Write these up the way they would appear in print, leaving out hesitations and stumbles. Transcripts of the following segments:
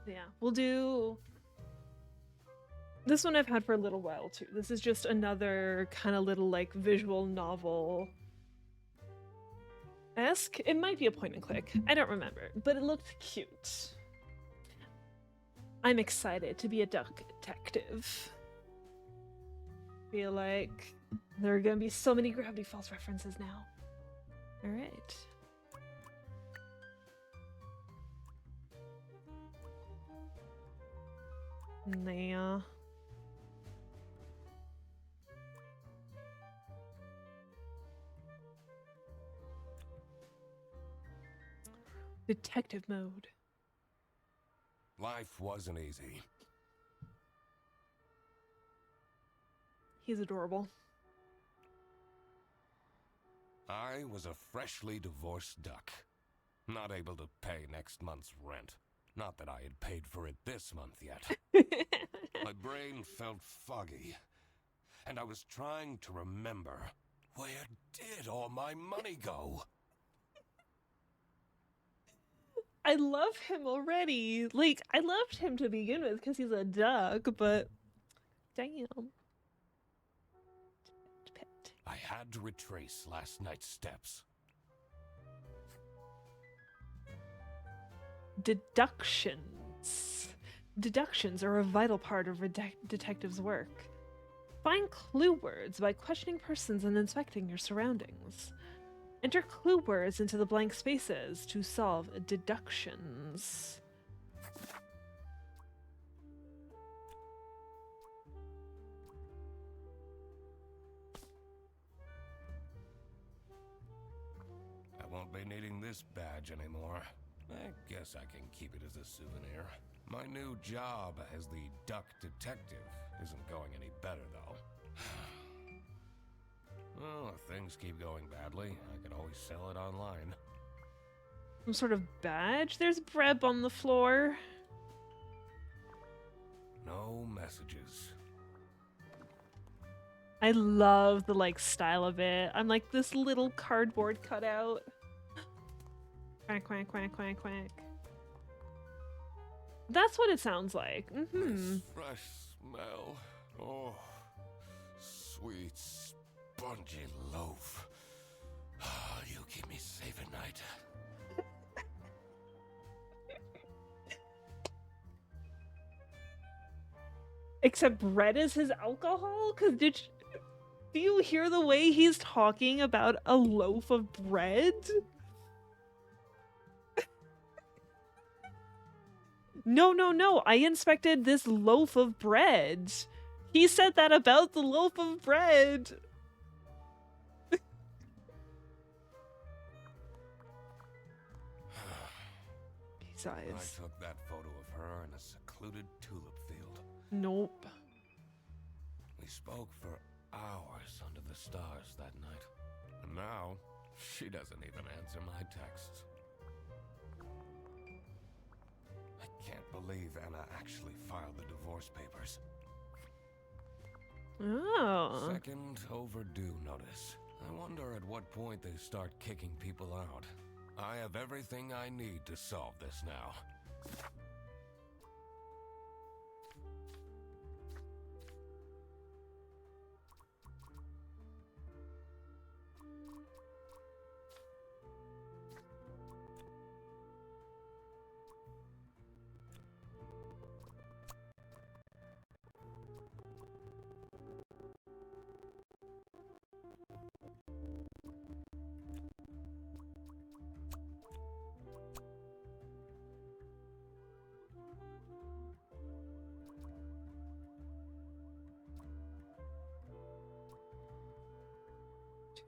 Yeah, we'll do... This one I've had for a little while, too. This is just another kind of little, like, visual novel-esque. It might be a point and click. I don't remember, but it looked cute. I'm excited to be a duck detective. Feel like there are gonna be so many Gravity Falls references now. Alright. Nah. Detective mode. Life wasn't easy. He's adorable. I was a freshly divorced duck. Not able to pay next month's rent. Not that I had paid for it this month yet. My brain felt foggy. And I was trying to remember, where did all my money go? I love him already. Like, I loved him to begin with because he's a duck, but damn. Pet. I had to retrace last night's steps. Deductions. Deductions are a vital part of a detective's work. Find clue words by questioning persons and inspecting your surroundings. Enter clue words into the blank spaces to solve deductions. I won't be needing this badge anymore. I guess I can keep it as a souvenir. My new job as the duck detective isn't going any better, though. Well, if things keep going badly, I can always sell it online. Some sort of badge? There's bread on the floor. No messages. I love the, like, style of it. I'm like this little cardboard cutout. Quack, quack, quack, quack, quack. That's what it sounds like. This fresh smell. Oh, sweet, spongy loaf. You keep me safe at night. Except bread is his alcohol? Cause do you hear the way he's talking about a loaf of bread? No. I inspected this loaf of bread. He said that about the loaf of bread. These eyes. I took that photo of her in a secluded tulip field. Nope. We spoke for hours under the stars that night. And now, she doesn't even answer my texts. I can't believe Anna actually filed the divorce papers. Oh. Second overdue notice. I wonder at what point they start kicking people out. I have everything I need to solve this now.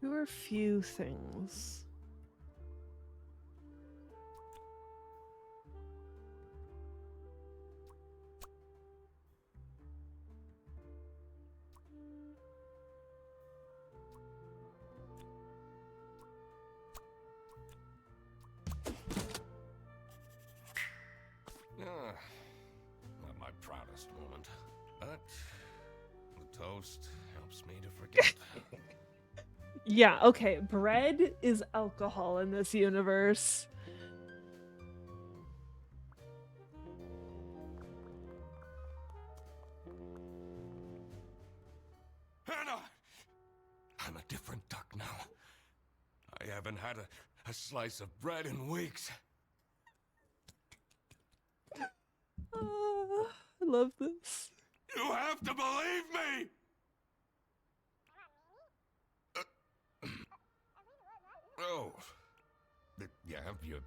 Two or few things. Not my proudest moment, but the toast helps me to forget. Yeah, okay. Bread is alcohol in this universe. Hannah! I'm a different duck now. I haven't had a slice of bread in weeks. I love this. You have to believe me! Oh. Yeah, you're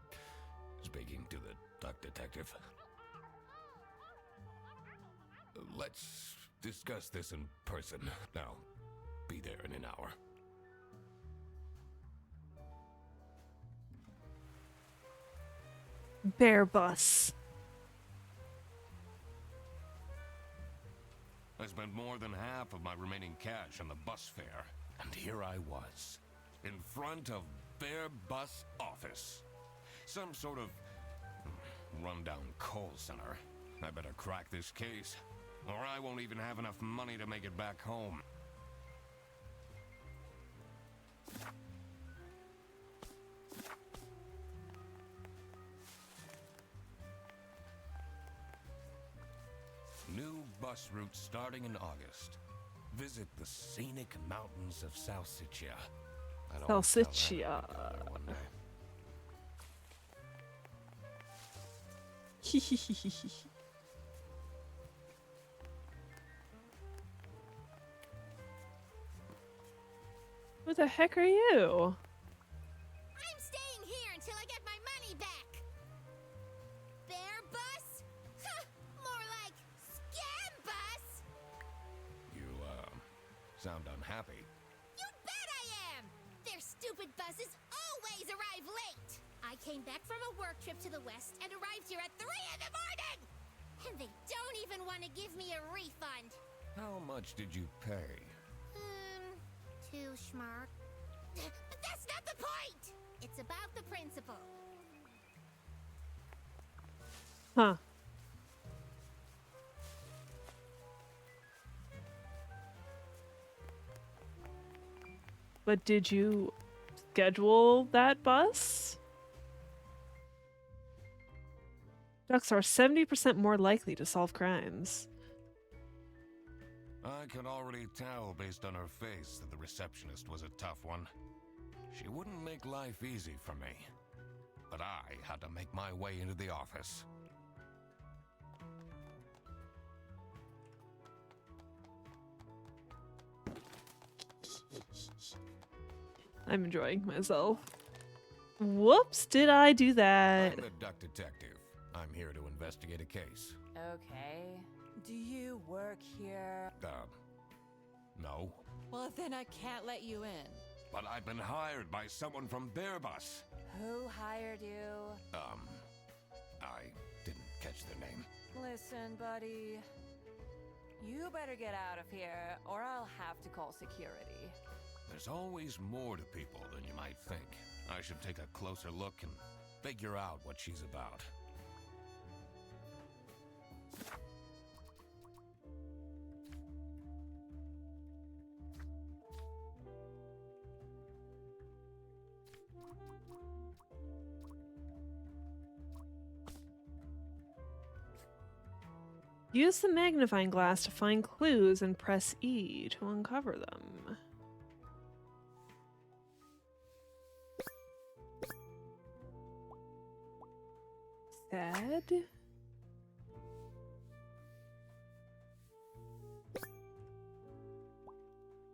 speaking to the duck detective. Let's discuss this in person. I'll be there in an hour. Bear bus. I spent more than half of my remaining cash on the bus fare, and here I was, in front of Bear Bus Office. Some sort of rundown call center. I better crack this case, or I won't even have enough money to make it back home. New bus route starting in August. Visit the scenic mountains of Salsiccia. I'd always tell Anna I'd go there one day. Who the heck are you? I'm staying here until I get my money back. Bear bus? Huh, more like scam bus. You, sound unhappy. You bet I am. Their stupid buses always arrive late. I came back from a work trip to the west and arrived here at 3 in the morning. And they don't even want to give me a refund. How much did you pay? 2 schmark. But that's not the point. It's about the principle. Huh. But did you schedule that bus? Ducks are 70% more likely to solve crimes. I could already tell based on her face that the receptionist was a tough one. She wouldn't make life easy for me. But I had to make my way into the office. I'm enjoying myself. Whoops, did I do that? I'm the duck detective. I'm here to investigate a case. Okay. Do you work here? No. Well, then I can't let you in. But I've been hired by someone from Bearbus. Who hired you? I didn't catch their name. Listen, buddy. You better get out of here, or I'll have to call security. There's always more to people than you might think. I should take a closer look and figure out what she's about. Use the magnifying glass to find clues and press E to uncover them. Sad.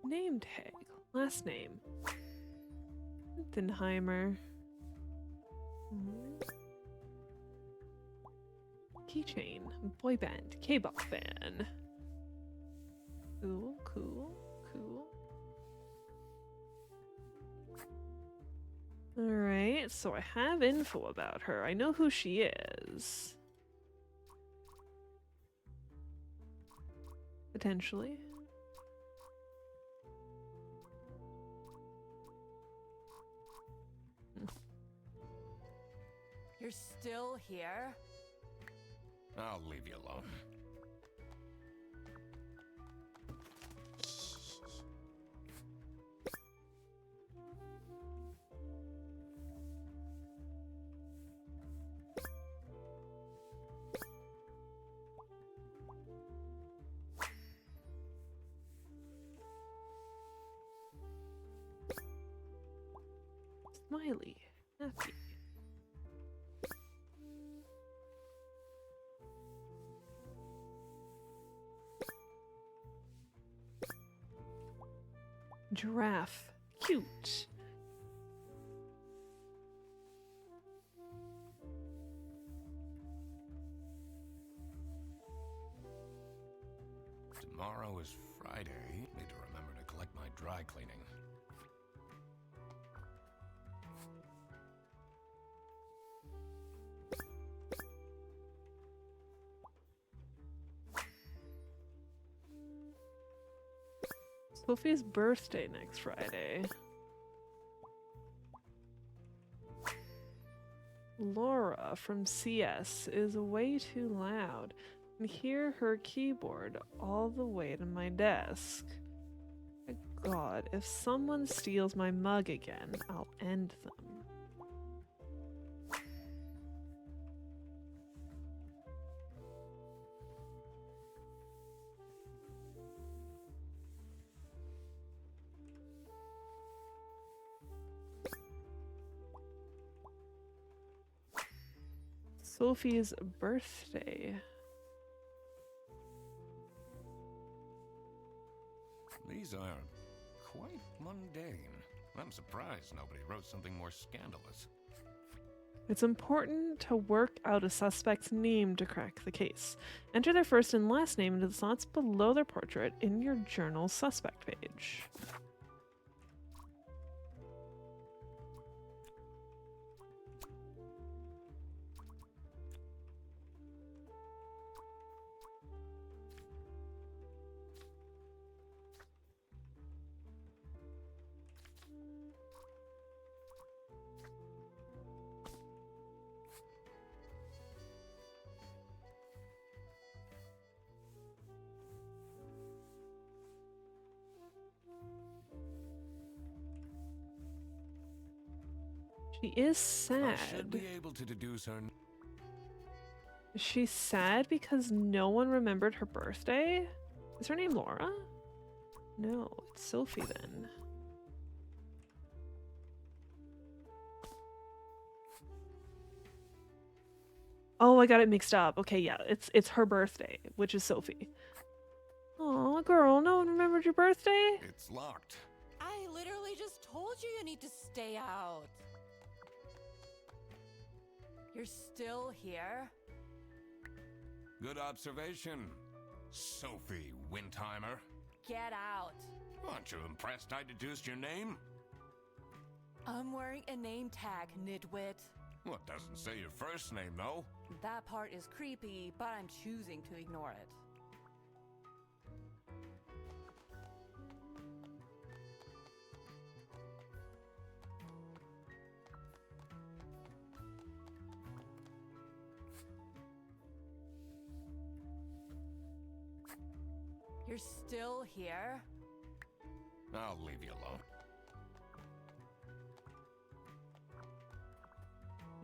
Name tag. Last name. Denheimer. Keychain. Boy band. K-pop fan. Cool, cool, cool. Alright, so I have info about her. I know who she is. Potentially. You're still here? I'll leave you alone. smiley, happy. Giraffe, cute. Tomorrow is Friday. Need to remember to collect my dry cleaning. Sophie's birthday next Friday. Laura from CS is way too loud. I can hear her keyboard all the way to my desk. My God, if someone steals my mug again, I'll end them. Sophie's birthday. These are quite mundane. I'm surprised nobody wrote something more scandalous. It's important to work out a suspect's name to crack the case. Enter their first and last name into the slots below their portrait in your journal's suspect page. She is I should sad. be able to deduce her. Is she sad because no one remembered her birthday? Is her name Laura? No, it's Sophie then. Oh, I got it mixed up. Okay, yeah, it's her birthday, which is Sophie. Aw, girl, no one remembered your birthday? It's locked. I literally just told you need to stay out. You're still here? Good observation, Sophie Windheimer. Get out. Aren't you impressed I deduced your name? I'm wearing a name tag, nitwit. Well, it doesn't say your first name, though. That part is creepy, but I'm choosing to ignore it. You're still here? I'll leave you alone.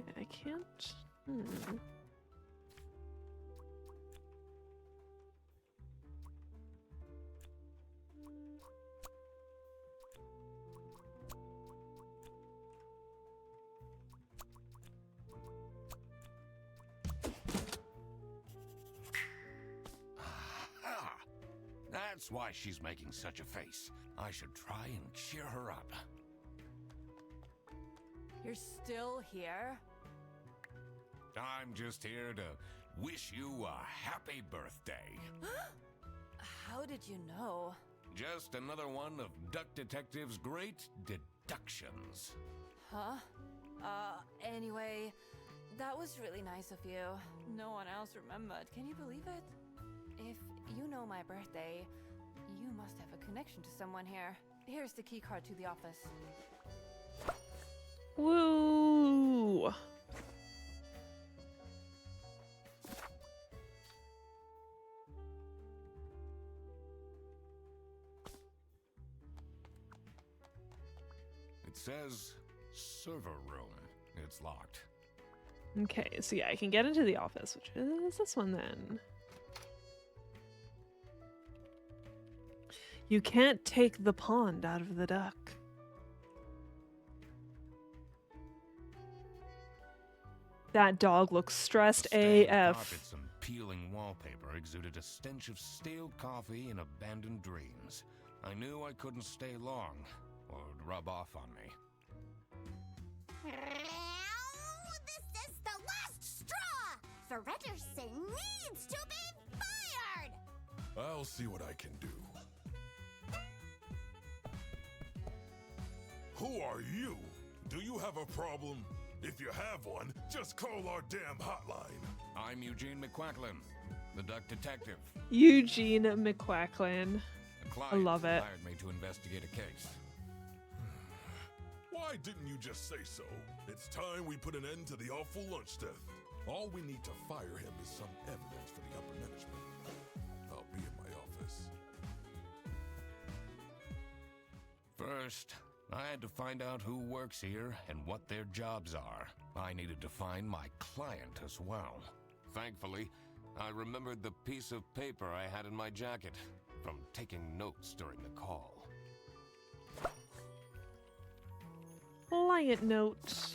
Yeah, I can't. Hmm. Ah, that's why she's making such a face. I should try and cheer her up. You're still here? I'm just here to wish you a happy birthday. How did you know? Just another one of Duck Detective's great deductions. Huh? Anyway, that was really nice of you. No one else remembered. Can you believe it? If you know my birthday, you must have a connection to someone here. Here's the key card to the office. Woo! It says server room. It's locked. Okay, so yeah, I can get into the office, which is this one then. You can't take the pond out of the duck. That dog looks stressed The stained AF. carpets and peeling wallpaper exuded a stench of stale coffee and abandoned dreams. I knew I couldn't stay long, or it would rub off on me. This is the last straw! Fredderson needs to be fired! I'll see what I can do. Who are you? Do you have a problem? If you have one, just call our damn hotline. I'm Eugene McQuacklin, the duck detective. Eugene McQuacklin. A client I love it. hired me to investigate a case. Why didn't you just say so? It's time we put an end to the awful lunch death. All we need to fire him is some evidence for the upper management. I'll be in my office. First, I had to find out who works here and what their jobs are. I needed to find my client as well. Thankfully, I remembered the piece of paper I had in my jacket from taking notes during the call. Client note.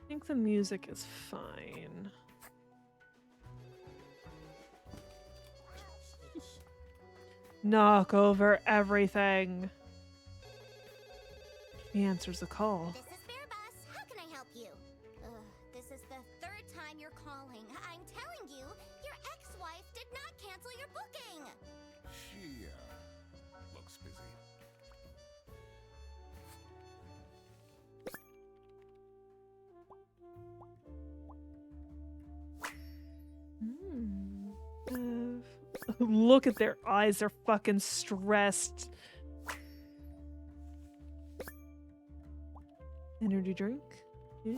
I think the music is fine. Knock over everything. He answers the call. This is Bear Bus. How can I help you? This is the third time you're calling. I'm telling you, your ex-wife did not cancel your booking. She, looks busy. Look at their eyes, they're fucking stressed. Energy drink? Yeah.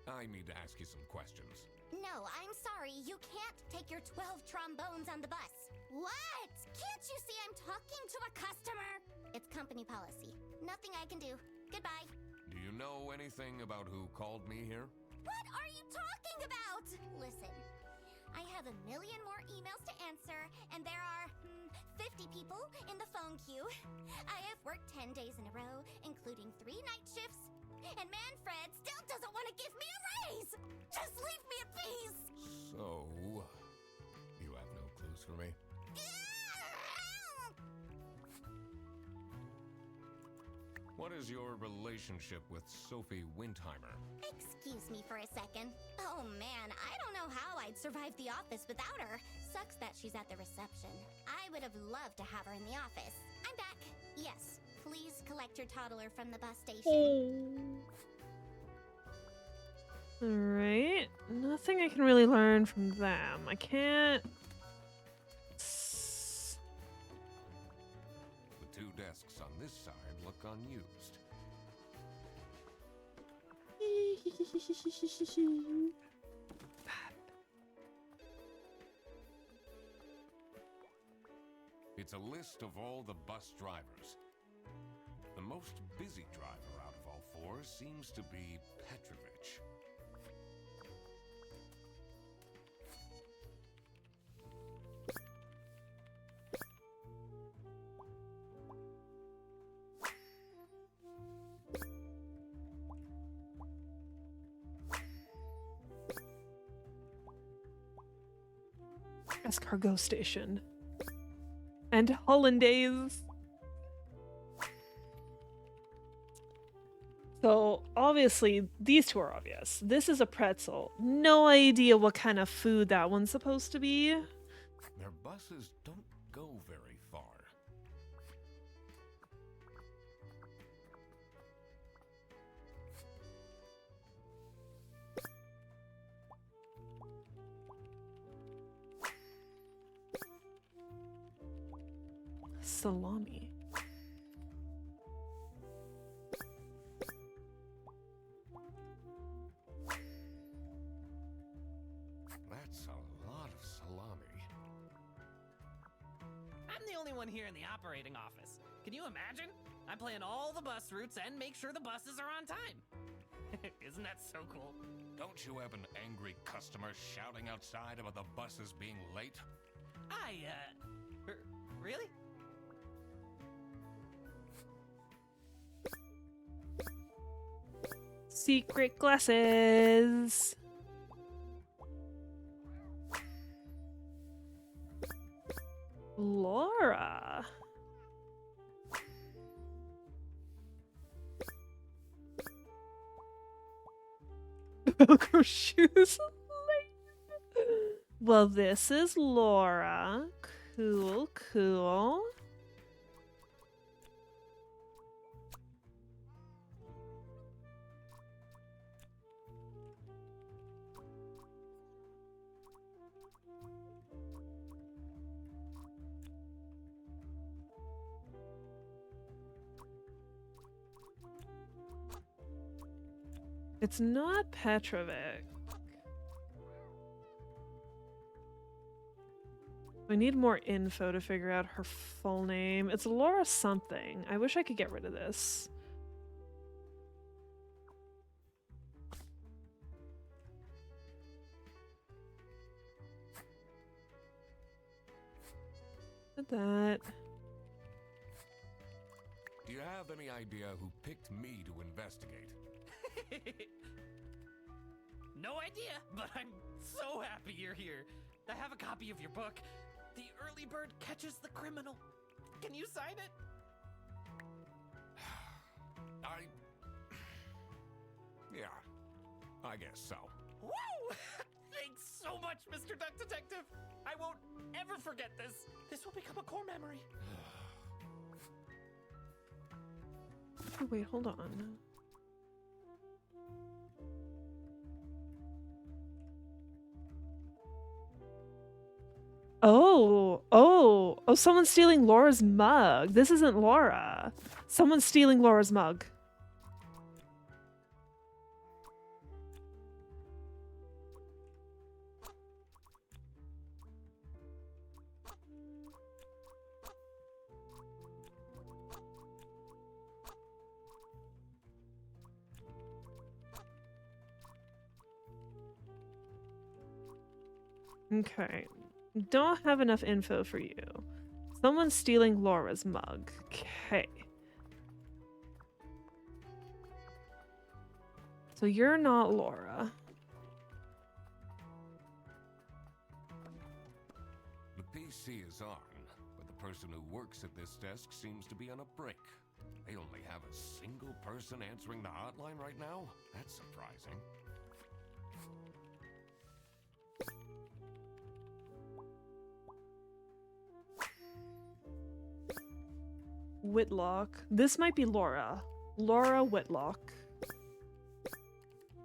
I need to ask you some questions. No, I'm sorry. You can't take your 12 trombones on the bus. What? Can't you see I'm talking to a customer? It's company policy. Nothing I can do. Goodbye. Do you know anything about who called me here? What are you talking about? Listen, I have a million more emails to answer, and there are 50 people in the phone queue. I have worked 10 days in a row, including 3 night shifts, and Manfred still doesn't want to give me a raise! Just leave me in peace! So, you have no clues for me? What is your relationship with Sophie Windheimer? Excuse me for a second. Oh man, I don't know how I'd survive the office without her. Sucks that she's at the reception. I would have loved to have her in the office. I'm back. Yes, please collect your toddler from the bus station. Alright. Nothing I can really learn from them. I can't. The 2 desks on this side look unused. It's a list of all the bus drivers. The most busy driver out of all 4 seems to be Petrovich. Escargot Station. And Hollandaise. So, obviously, these 2 are obvious. This is a pretzel. No idea what kind of food that one's supposed to be. Their buses don't go very far. Salami. That's a lot of salami. I'm the only one here in the operating office. Can you imagine? I plan all the bus routes and make sure the buses are on time. Isn't that so cool? Don't you have an angry customer shouting outside about the buses being late? Really? Secret glasses. Laura. Velcro shoes. Well, this is Laura. Cool, cool. It's not Petrovic. I need more info to figure out her full name. It's Laura something. I wish I could get rid of this. At that. Do you have any idea who picked me to investigate? No idea, but I'm so happy you're here. I have a copy of your book. The Early Bird Catches the Criminal. Can you sign it? Yeah, I guess so. Woo! Thanks so much, Mr. Duck Detective. I won't ever forget this. This will become a core memory. Oh, wait, hold on. Oh, someone's stealing Laura's mug. This isn't Laura. Someone's stealing Laura's mug. Okay. Don't have enough info for you. Someone's stealing Laura's mug. Okay. So you're not Laura. The PC is on, but the person who works at this desk seems to be on a break. They only have a single person answering the hotline right now? That's surprising. Whitlock. This might be Laura. Laura Whitlock.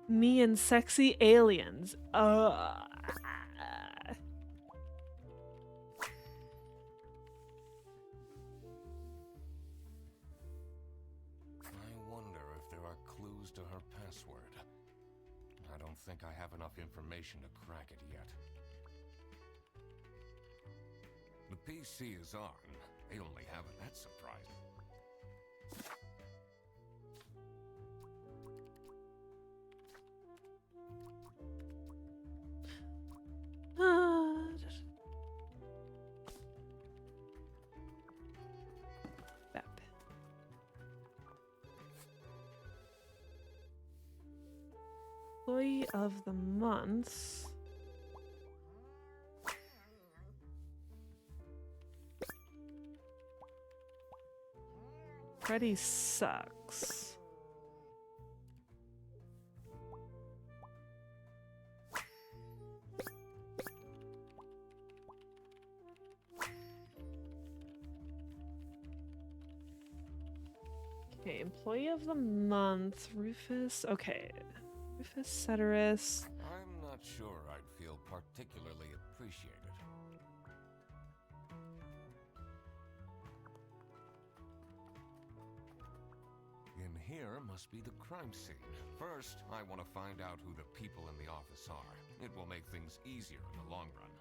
Me and sexy aliens. I wonder if there are clues to her password. I don't think I have enough information to crack it yet. The PC is on. They only have it. That's surprising. Employee of the month. Freddy sucks. Okay, employee of the month, Rufus. Okay, Rufus Ceteris. I'm not sure I'd feel particularly appreciated. here must be the crime scene. First, I want to find out who the people in the office are. It will make things easier in the long run.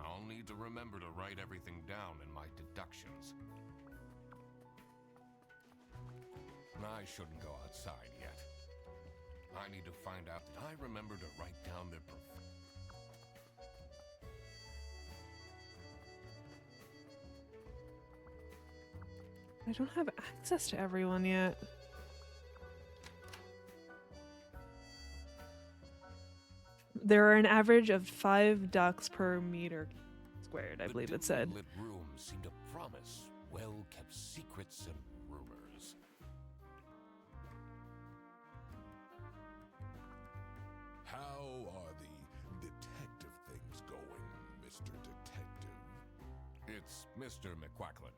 I'll need to remember to write everything down in my deductions. I shouldn't go outside yet. I need to find out that I remember to write down their I don't have access to everyone yet. There are an average of 5 ducks per meter squared, I believe it said. The lit rooms seem to promise well-kept secrets and rumors. How are the detective things going, Mr. Detective? It's Mr. McQuacklin.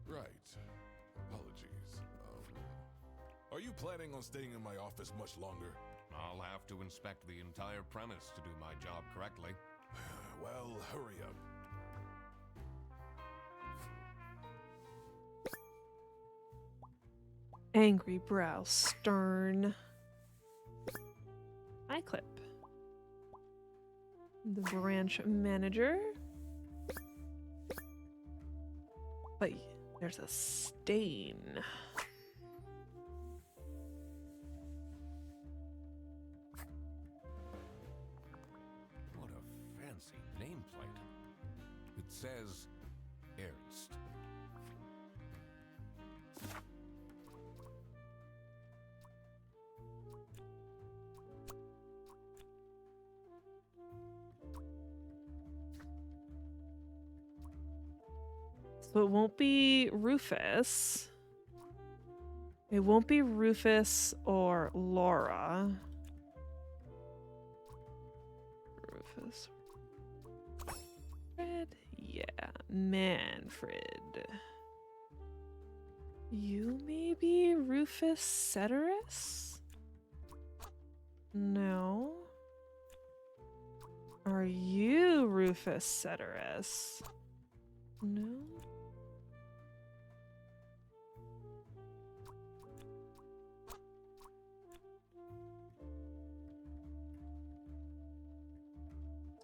Right. Apologies. Are you planning on staying in my office much longer? I'll have to inspect the entire premise to do my job correctly. Well, hurry up. Angry brow, stern. Eye clip. The branch manager. But there's a stain. What a fancy nameplate. It says Ernst. So it won't be Rufus. It won't be Rufus or Laura. Rufus. Manfred? Yeah, Manfred. You may be Rufus Ceteris? No. Are you Rufus Ceteris? No.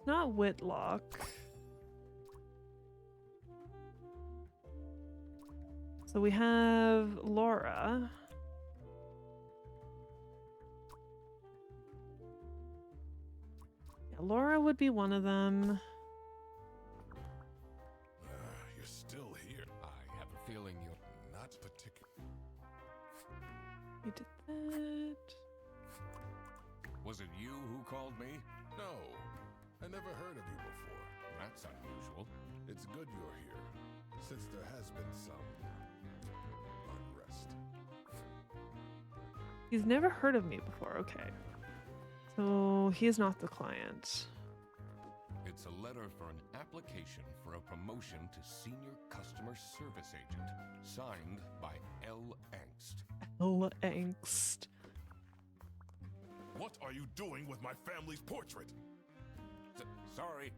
Not Whitlock. So we have Laura. Yeah, Laura would be one of them. You're still here. I have a feeling you're Not particular. We did that. Was it you who called me? No, I never heard of you before. That's unusual. It's good you're here, since there has been some unrest. He's never heard of me before. Okay. So he's not the client. It's a letter for an application for a promotion to senior customer service agent, signed by L. Angst. L. Angst. What are you doing with my family's portrait? Sorry.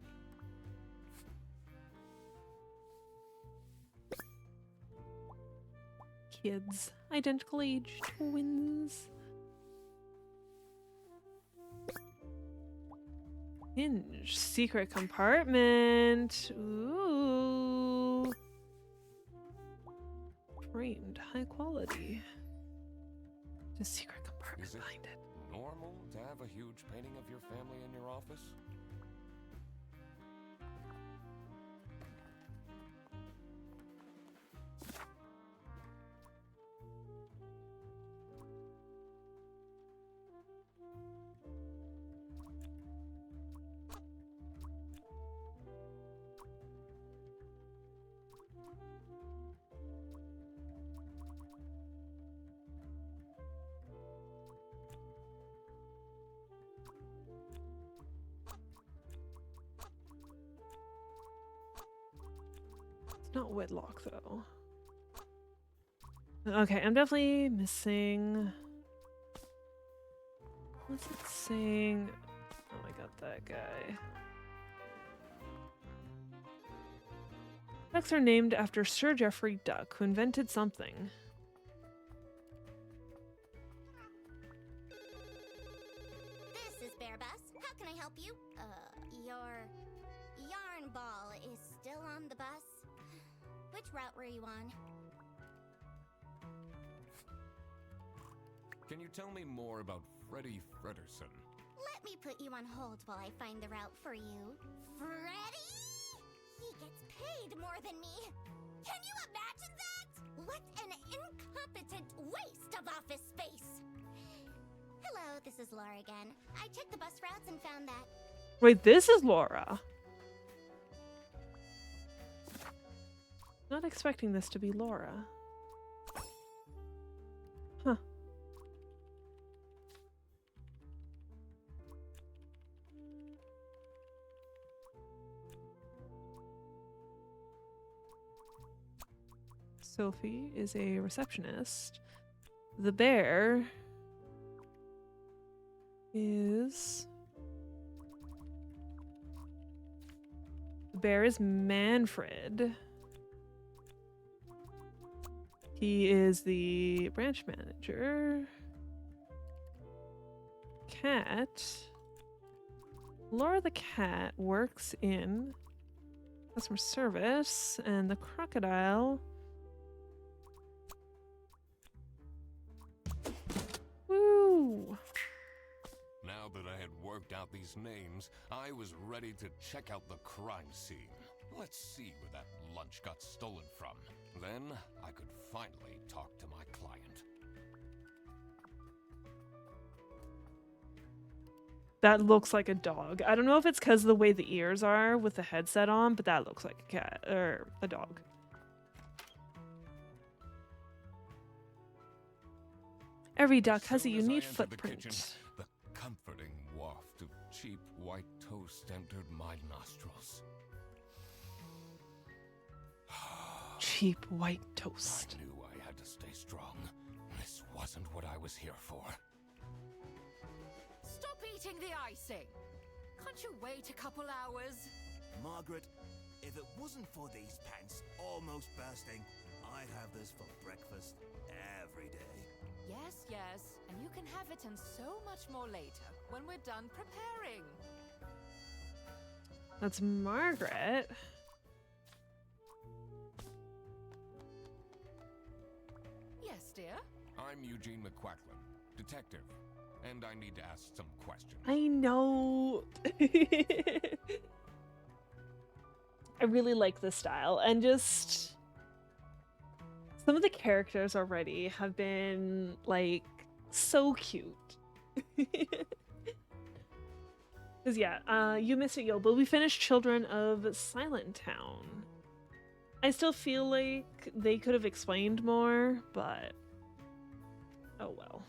Kids. Identical age. Twins. Hinge. Secret compartment. Ooh. Framed. High quality. Just secret compartment Is it behind it. normal to have a huge painting of your family in your office? It's not Whitlock, though. Okay, I'm definitely missing... What's it saying? Oh, I got that guy. Ducks are named after Sir Geoffrey Duck, who invented something. there, bus. How can I help you? Your yarn ball is still on the bus. Which route were you on? Can you tell me more about Freddie Frederson? Let me put you on hold while I find the route for you. Freddy? He gets paid more than me. Can you imagine that? What an incompetent waste of office space. Hello, this is Laura again. I checked the bus routes and found that. Wait, this is Laura. Not expecting this to be Laura. Huh. Sophie is a receptionist. The bear is... The bear is Manfred. He is the branch manager. Cat. Laura the cat works in customer service, and the crocodile... Woo! Now that I had worked out these names, I was ready to check out the crime scene. Let's see where that lunch got stolen from. Then I could finally talk to my client. That looks like a dog. I don't know if it's because of the way the ears are with the headset on, but that looks like a cat or a dog. Every duck has a Soon as I unique entered footprint. The kitchen, the comforting waft of cheap white toast entered my nostrils. Cheap white toast. I knew I had to stay strong. This wasn't what I was here for. Stop eating the icing! Can't you wait a couple hours? Margaret, if it wasn't for these pants almost bursting, I'd have this for breakfast every day. Yes, yes, and you can have it and so much more later, when we're done preparing. That's Margaret. Yes, dear? I'm Eugene McQuacklin, detective, and I need to ask some questions. I know. I really like this style, and just some of the characters already have been like so cute. Cause yeah, you missed it, yo, but we finished Children of Silent Town. I still feel like they could have explained more, but oh well.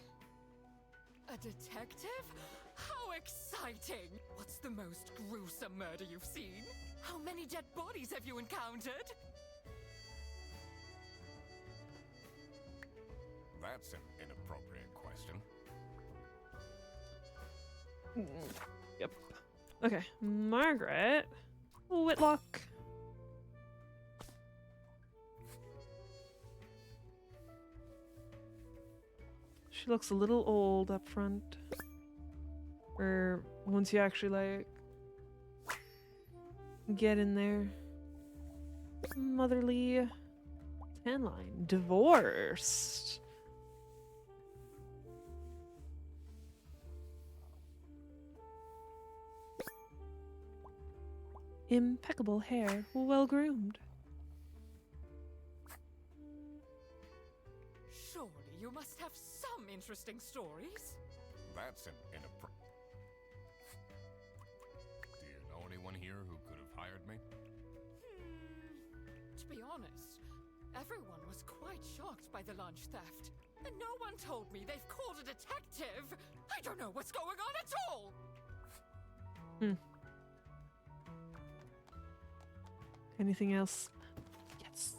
A detective? How exciting! What's the most gruesome murder you've seen? How many dead bodies have you encountered? That's an inappropriate question. Yep. Okay, Margaret Whitlock. She looks a little old up front. Or once you actually like get in there. Motherly tan line. Divorced. Impeccable hair, well groomed. Surely you must have some interesting stories. That's an inappropriate... Do you know anyone here who could have hired me? To be honest, everyone was quite shocked by the lunch theft. And no one told me they've called a detective! I don't know what's going on at all! Anything else? Yes.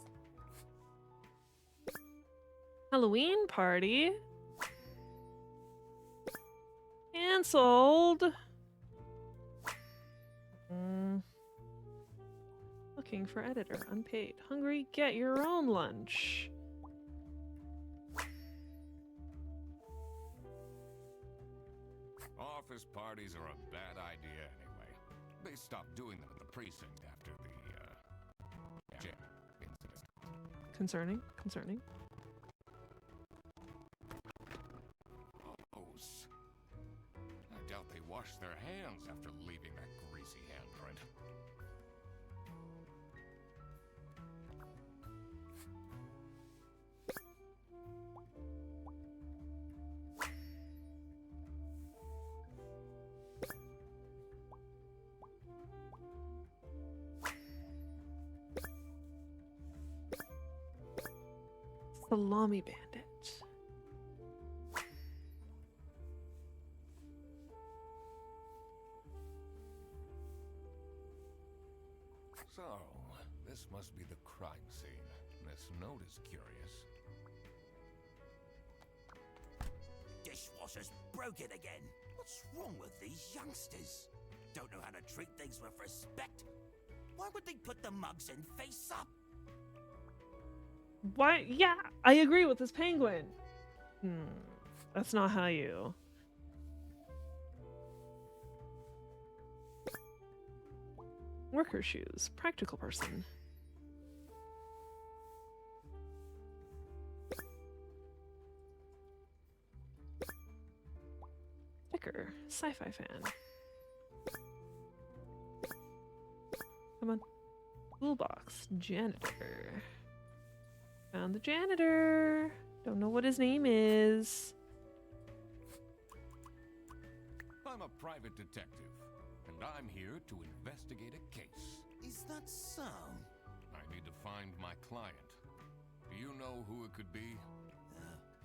Halloween party? Cancelled. Looking for editor, unpaid. Hungry, get your own lunch. Office parties are a bad idea anyway. They stopped doing them at the precinct after the, jail incident. Concerning. Concerning. Gross. I doubt they washed their hands after leaving that greasy handprint. Salami bandit. So, this must be the crime scene. This note is curious. Dishwasher's broken again. What's wrong with these youngsters? Don't know how to treat things with respect? Why would they put the mugs in face up? Why? Yeah, I agree with this penguin. That's not how you. Worker shoes. Practical person. Sticker. Sci-fi fan. Come on. Toolbox. Janitor. Found the janitor. Don't know what his name is. I'm a private detective, and I'm here to investigate a case. Is that so? I need to find my client. Do you know who it could be?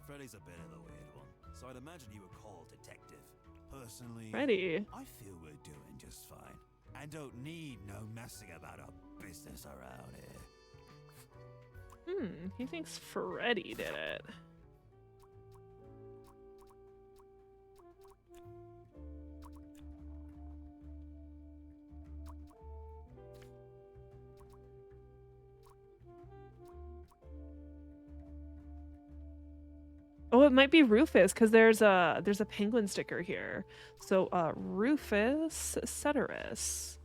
Freddy's a bit of a weird one, so I'd imagine you were called detective. Personally, Freddy. I feel we're doing just fine. And don't need no messing about our business around here. He thinks Freddy did it. Oh, it might be Rufus because there's a penguin sticker here. So Rufus Ceteris.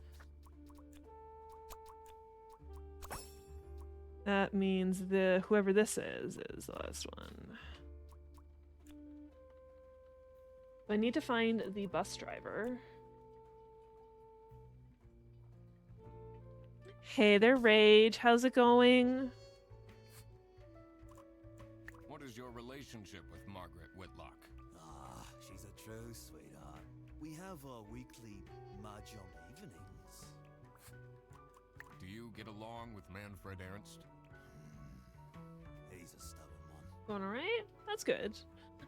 That means whoever this is the last one. I need to find the bus driver. Hey there, Rage. How's it going? What is your relationship with Margaret Whitlock? Ah, she's a true sweetheart. We have our weekly mahjong evenings. Do you get along with Manfred Ernst? He's a stubborn one. Going alright? That's good.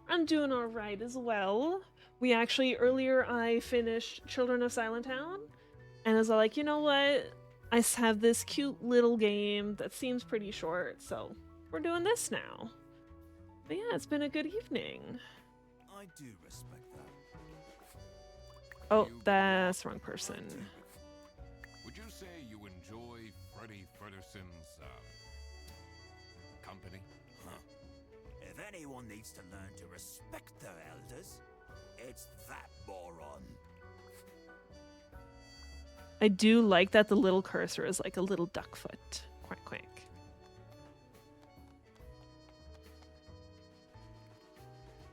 I'm doing alright as well. We actually, earlier I finished Children of Silent Town, and I was like, you know what? I have this cute little game that seems pretty short, so we're doing this now. But yeah, it's been a good evening. I do respect that. Oh, that's the wrong person. Would you say you enjoy Freddy Fredderson's, company? Huh. If anyone needs to learn to respect their elders, it's that moron. I do like that the little cursor is like a little duck foot. Quack, quack.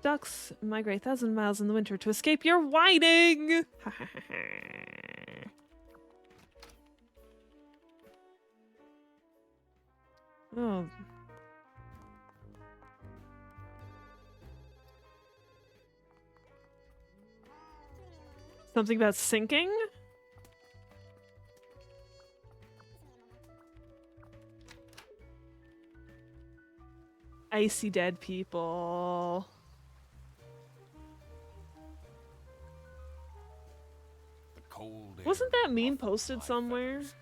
Ducks migrate 1,000 miles in the winter to escape your whiting! Oh. Something about sinking? Icy dead people. The cold air Wasn't that meme ruffled posted my somewhere? feathers.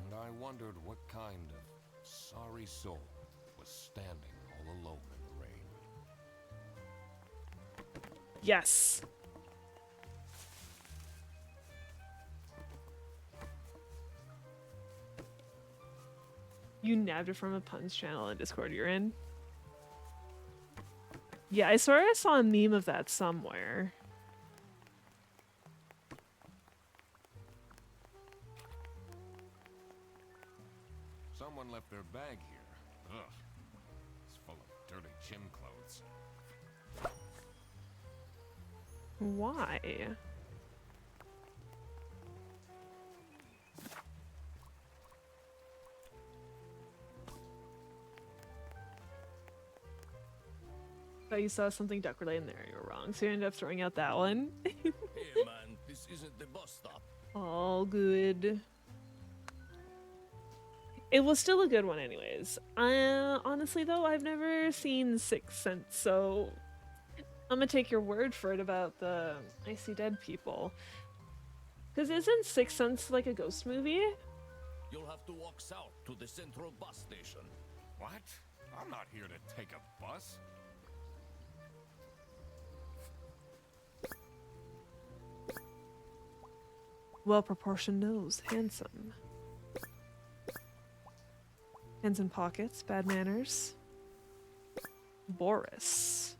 And I wondered what kind of sorry soul was standing all alone in the rain. Yes. You nabbed it from a puns channel in Discord you're in? Yeah, I swear I saw a meme of that somewhere. left their bag here. Ugh. It's full of dirty gym clothes. Why? Thought you saw something duck related in there. You were wrong, so you ended up throwing out that one. Hey man, this isn't the bus stop. All good. It was still a good one anyways. Honestly though, I've never seen Sixth Sense, so I'm gonna take your word for it about the I see dead people. Cause isn't Sixth Sense like a ghost movie? You'll have to walk south to the central bus station. What? I'm not here to take a bus. Well-proportioned nose, handsome. Hands in pockets, bad manners. Boris.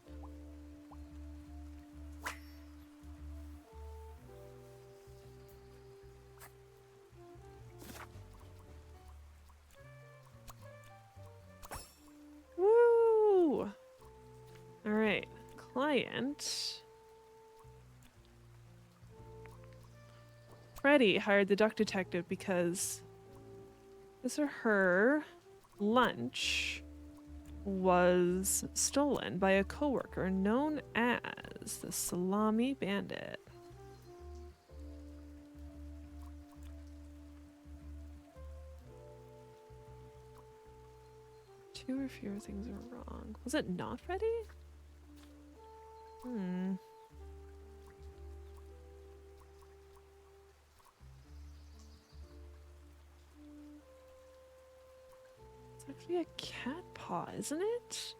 Woo! Alright, client. Freddy hired the duck detective because his or her lunch was stolen by a coworker known as the Salami Bandit. Two or fewer things are wrong. Was it not Freddy? It's actually a cat paw, isn't it?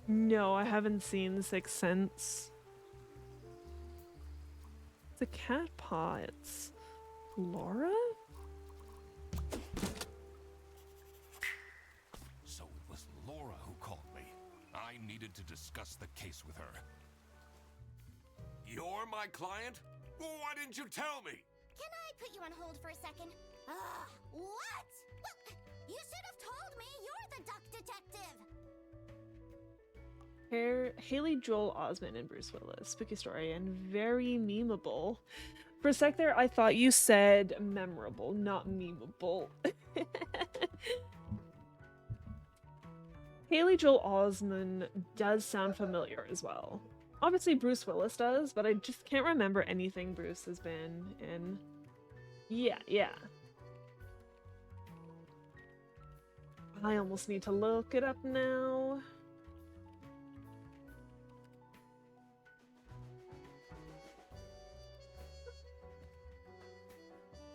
No, I haven't seen Sixth Sense. It's a cat paw. It's Laura? So it was Laura who called me. I needed to discuss the case with her. You're my client? Why didn't you tell me? Can I put you on hold for a second? What? Well, you should have told me. You're the duck detective. Haley Joel Osment and Bruce Willis. Spooky story and very memeable. For a sec there, I thought you said memorable, not memeable. Haley Joel Osment does sound familiar as well. Obviously Bruce Willis does, but I just can't remember anything Bruce has been in. Yeah. I almost need to look it up now.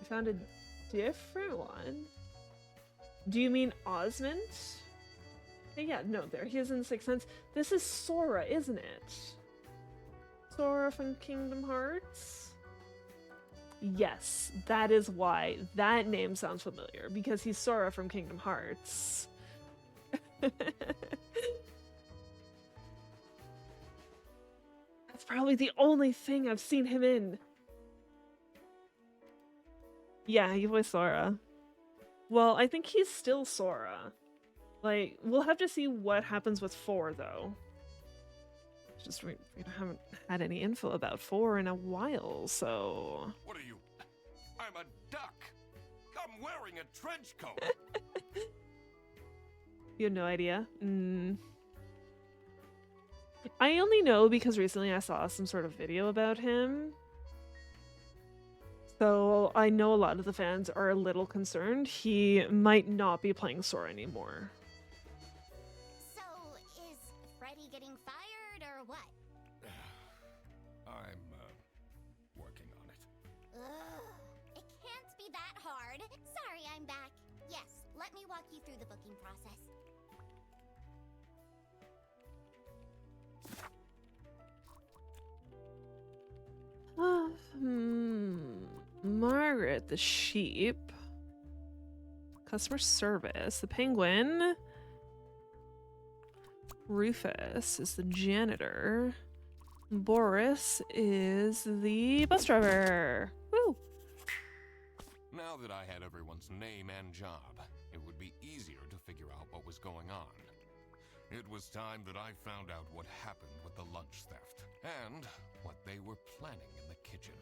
I found a different one. Do you mean Osment? Yeah, no, there he is in Sixth Sense. This is Sora, isn't it? Sora from Kingdom Hearts? Yes, that is why. That name sounds familiar, because he's Sora from Kingdom Hearts. That's probably the only thing I've seen him in. Yeah, he voiced Sora. Well, I think he's still Sora. Like, we'll have to see what happens with 4, though. Just we haven't had any info about 4 in a while, so... What are you? I'm a duck. I'm wearing a trench coat. You have no idea? I only know because recently I saw some sort of video about him. So I know a lot of the fans are a little concerned he might not be playing Sora anymore. So, is Freddy getting fired or what? I'm, working on it. Ugh, it can't be that hard. Sorry, I'm back. Yes, let me walk you through the booking process. Margaret the sheep. Customer service. The penguin. Rufus is the janitor. Boris is the bus driver. Woo! Now that I had everyone's name and job, it would be easier to figure out what was going on. It was time that I found out what happened with the lunch theft and what they were planning in the kitchen.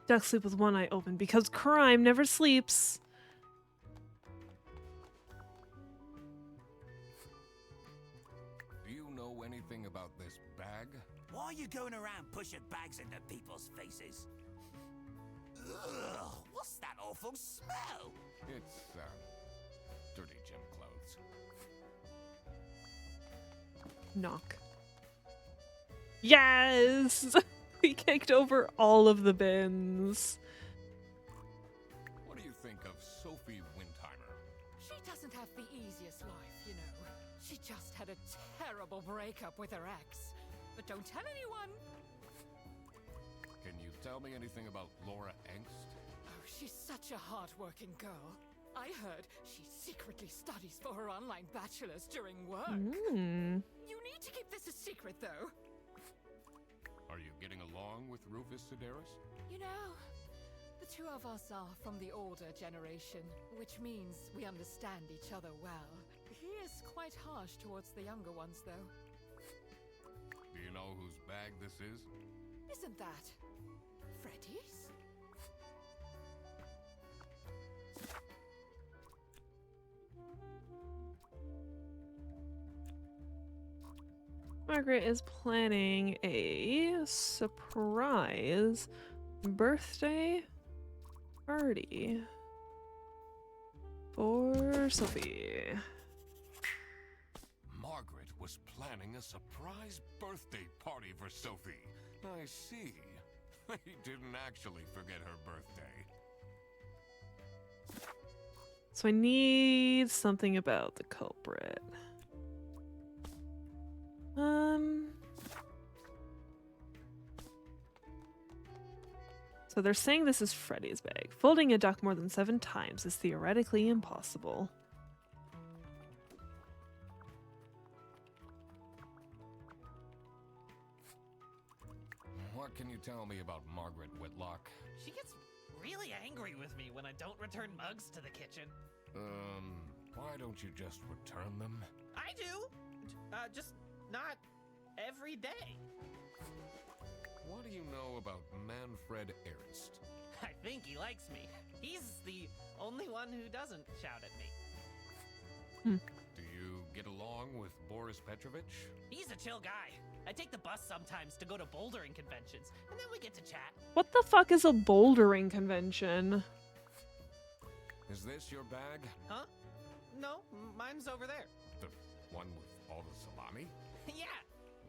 Ducks sleep with one eye open because crime never sleeps. Do you know anything about this bag? Why are you going around pushing bags into people's faces? Ugh, what's that awful smell? It's, dirty gym clothes. Knock. Yes! We kicked over all of the bins. What do you think of Sophie Windheimer? She doesn't have the easiest life, you know. She just had a terrible breakup with her ex. But don't tell anyone. Can you tell me anything about Laura Engst? Oh, she's such a hard-working girl. I heard she secretly studies for her online bachelor's during work. You need to keep this a secret, though. Are you getting along with Rufus Sedaris? You know, the two of us are from the older generation, which means we understand each other well. He is quite harsh towards the younger ones, though. Do you know whose bag this is? Isn't that Freddy's? Margaret is planning a surprise birthday party for Sophie. Margaret was planning a surprise birthday party for Sophie. I see. He didn't actually forget her birthday. So I need something about the culprit. So they're saying this is Freddy's bag. Folding a duck more than 7 times is theoretically impossible. What can you tell me about Margaret Whitlock? She gets really angry with me when I don't return mugs to the kitchen. Why don't you just return them? I do! Just not every day. What do you know about Manfred Ernst? I think he likes me. He's the only one who doesn't shout at me. Do you get along with Boris Petrovich? He's a chill guy. I take the bus sometimes to go to bouldering conventions, and then we get to chat. What the fuck is a bouldering convention? Is this your bag? Huh? No, mine's over there. The one with all the salami? Yeah,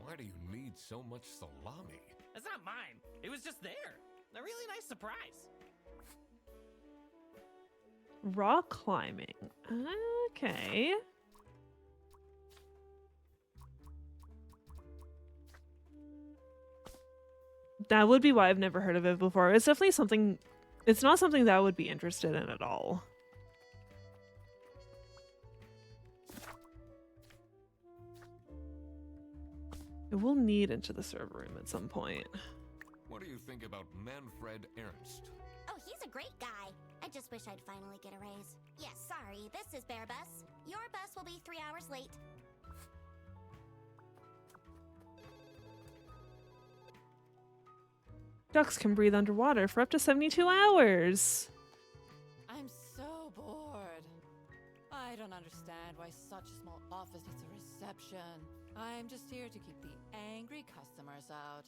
Why do you need so much salami? it's not mine. It was just there. A really nice surprise. Rock climbing. Okay. That would be why I've never heard of it before. It's definitely something... It's not something that I would be interested in at all. I will need into the server room at some point. What do you think about Manfred Ernst? Oh, he's a great guy. I just wish I'd finally get a raise. Yes, sorry, this is Bear Bus. Your bus will be 3 hours late. Ducks can breathe underwater for up to 72 hours. I'm so bored. I don't understand why such a small office needs a reception. I'm just here to keep the angry customers out.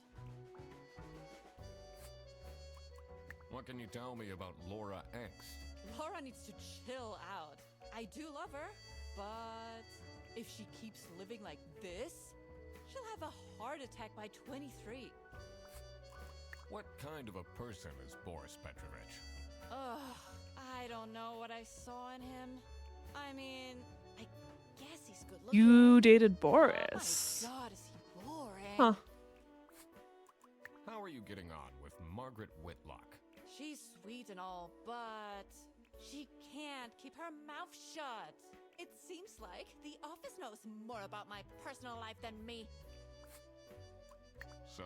What can you tell me about Laura Engst? Laura needs to chill out. I do love her, but if she keeps living like this, She'll have a heart attack by 23. What kind of a person is Boris Petrovich? Ugh, I don't know what I saw in him. I mean, I guess he's good looking. You dated Oh Boris. my god, is he boring? Huh. How are you getting on with Margaret Whitlock? She's sweet and all, but she can't keep her mouth shut. It seems like the office knows more about my personal life than me. So,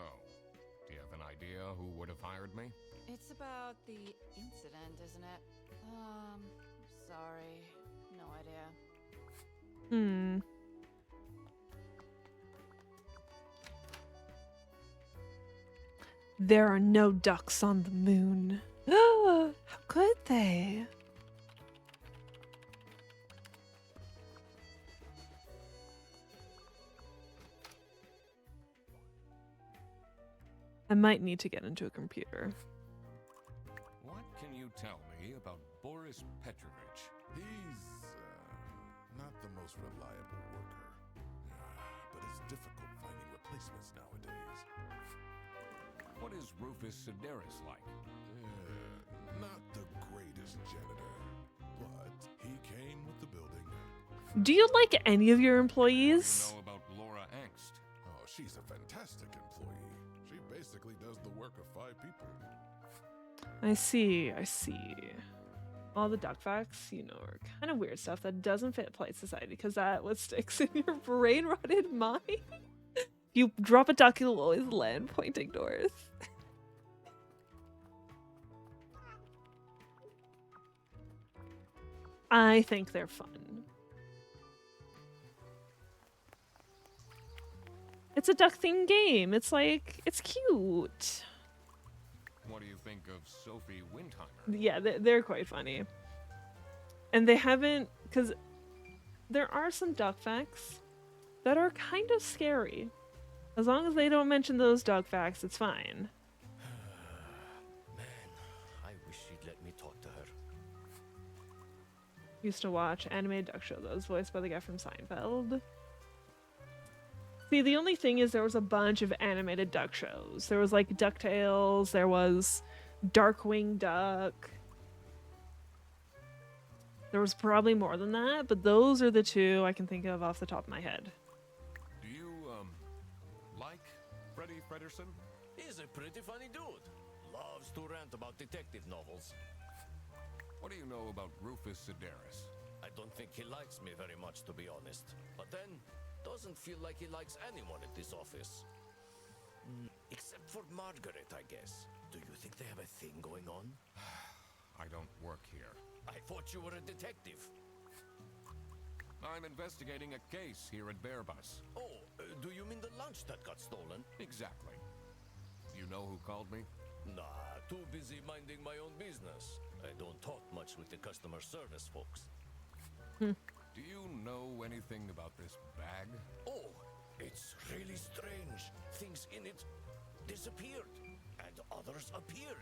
do you have an idea who would have hired me? It's about the incident, isn't it? Sorry. No idea. There are no ducks on the moon. How could they? I might need to get into a computer. What can you tell me about Boris Petrovich? He's not the most reliable worker, but it's difficult finding replacements nowadays. What is Rufus Sedaris like? Not the greatest janitor, but he came with the building. Do you like any of your What do employees? you know about Laura Angst? Oh, she's a fantastic employee. She basically does the work of 5 people. I see. All the duck facts, are kind of weird stuff that doesn't fit polite society because that what sticks in your brain rotted mind. You drop a duck, it'll always land pointing north. I think they're fun. It's a duck themed game. It's cute. What do you think of Sophie Windheimer? Yeah, they're quite funny. And they haven't, because there are some duck facts that are kind of scary. As long as they don't mention those duck facts, it's fine. Man, I wish she'd let me talk to her. Used to watch animated duck show that was voiced by the guy from Seinfeld. See, the only thing is there was a bunch of animated duck shows. There was like DuckTales, there was Darkwing Duck. There was probably more than that, but those are the two I can think of off the top of my head. Do you, like Freddie Fredersen? He's a pretty funny dude. Loves to rant about detective novels. What do you know about Rufus Sedaris? I don't think he likes me very much, to be honest. But then, doesn't feel like he likes anyone at this office. Except for Margaret, I guess. Do you think they have a thing going on? I don't work here. I thought you were a detective. I'm investigating a case here at Bearbus. Oh, do you mean the lunch that got stolen? Exactly. You know who called me? Nah, too busy minding my own business. I don't talk much with the customer service folks. Do you know anything about this bag? Oh, it's really strange. Things in it disappeared, and others appeared.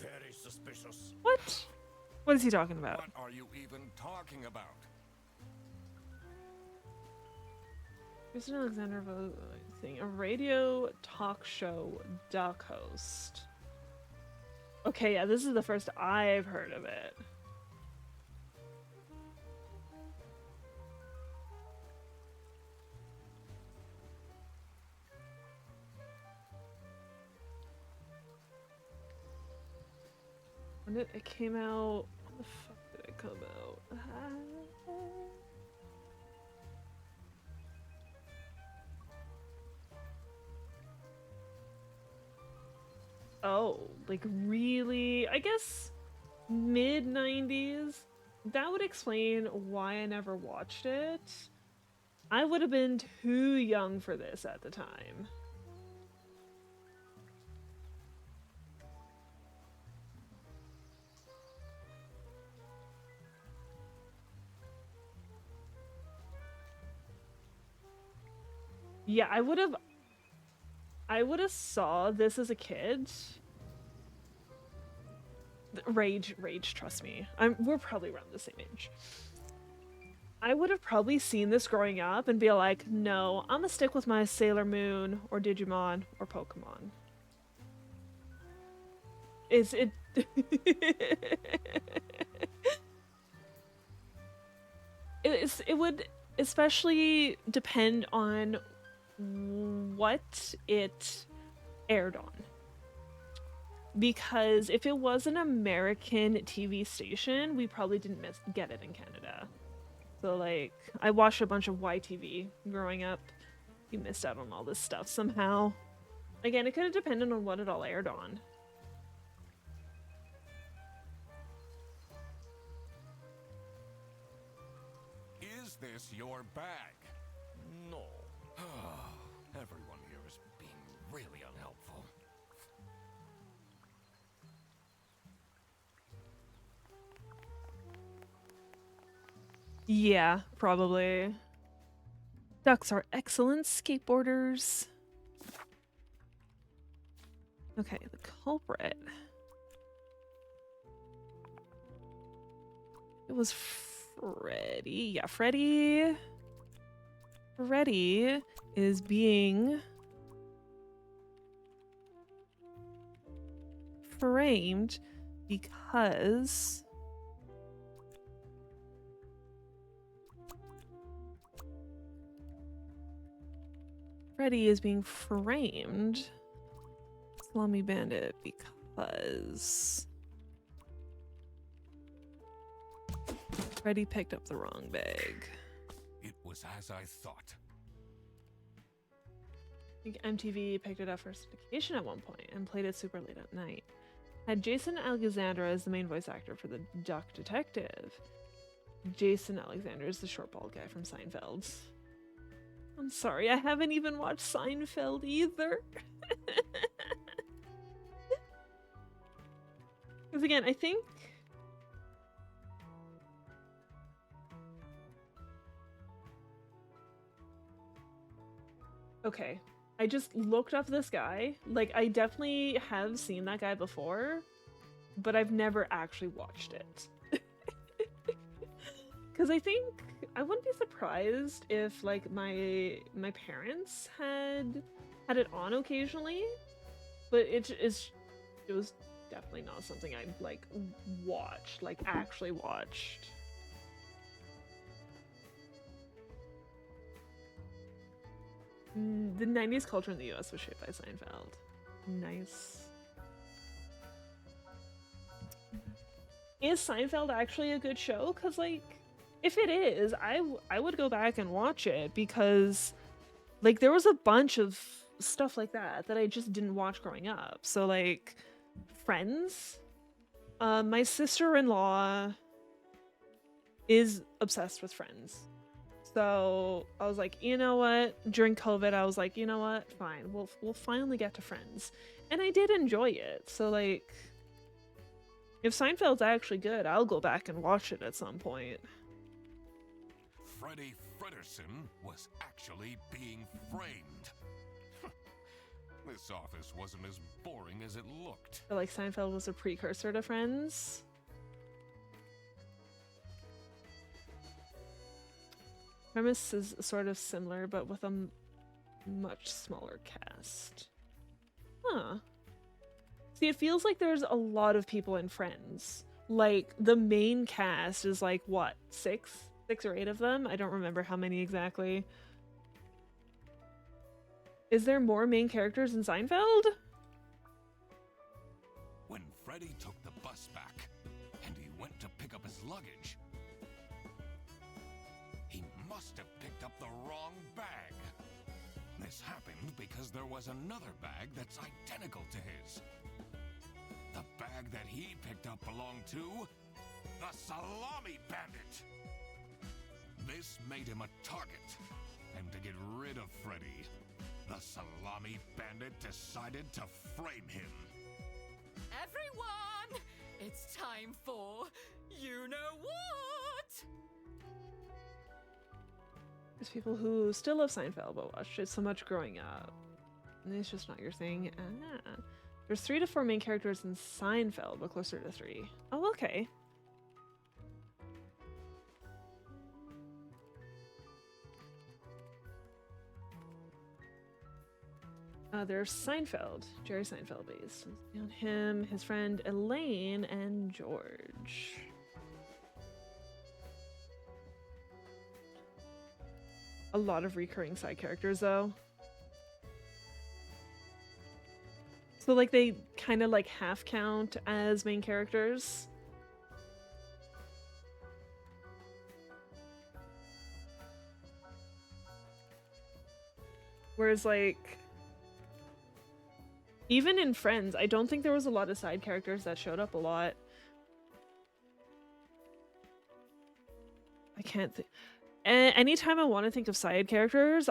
Very suspicious. What? What is he talking about? What are you even talking about? Kristen Alexander thing, a radio talk show duck host. Okay, yeah, this is the first I've heard of it. When did it came out? When the fuck did it come out? Oh, like really? I guess mid 90s? That would explain why I never watched it. I would have been too young for this at the time. Yeah, I would have saw this as a kid. Rage, trust me. We're probably around the same age. I would have probably seen this growing up and be like, no, I'm gonna stick with my Sailor Moon or Digimon or Pokemon. Is it? It would especially depend on what it aired on. Because if it was an American TV station, we probably didn't get it in Canada. So, like, I watched a bunch of YTV growing up. You missed out on all this stuff somehow. Again, it could have depended on what it all aired on. Is this your bag? No. Everyone here is being really unhelpful. Yeah, probably. Ducks are excellent skateboarders. Okay, the culprit. It was Freddy. Yeah, Freddy. Freddy is being framed because Freddy is being framed, Salami Bandit, because Freddy picked up the wrong bag. It was as I thought. I think MTV picked it up for syndication at one point and played it super late at night. Had Jason Alexander as the main voice actor for the Duck Detective. Jason Alexander is the short bald guy from Seinfeld. I'm sorry, I haven't even watched Seinfeld either. Because again, I think... Okay, I just looked up this guy. Like, I definitely have seen that guy before, but I've never actually watched it. Because I think I wouldn't be surprised if, like, my parents had it on occasionally, but it was definitely not something I like watched, like actually watched. The 90s culture in the US was shaped by Seinfeld. Nice. Is Seinfeld actually a good show? Because, like, if it is, I would go back and watch it because, like, there was a bunch of stuff like that I just didn't watch growing up. So, like, Friends. My sister-in-law is obsessed with Friends. So I was like, you know what? During COVID, I was like, you know what? Fine, we'll finally get to Friends, and I did enjoy it. So, like, if Seinfeld's actually good, I'll go back and watch it at some point. Freddy Fredersen was actually being framed. This office wasn't as boring as it looked. So, like, Seinfeld was a precursor to Friends. Premise is sort of similar, but with a much smaller cast. Huh. See, it feels like there's a lot of people in Friends. Like, the main cast is like, what, 6 or 8 of them? I don't remember how many exactly. Is there more main characters in Seinfeld? When Freddy took the bus back, and he went to pick up his luggage, he must have picked up the wrong bag. This happened because there was another bag that's identical to his. The bag that he picked up belonged to the Salami Bandit. This made him a target, and to get rid of Freddy, the Salami Bandit decided to frame him. Everyone, it's time for you know what? There's people who still love Seinfeld but watched it so much growing up. And it's just not your thing. Ah. There's 3 to 4 main characters in Seinfeld, but closer to 3. Oh, okay. There's Seinfeld, Jerry Seinfeld based. On him, his friend Elaine, and George. A lot of recurring side characters, though. So, like, they kind of, like, half count as main characters. Whereas, like, even in Friends, I don't think there was a lot of side characters that showed up a lot. I can't think. Anytime I want to think of side characters,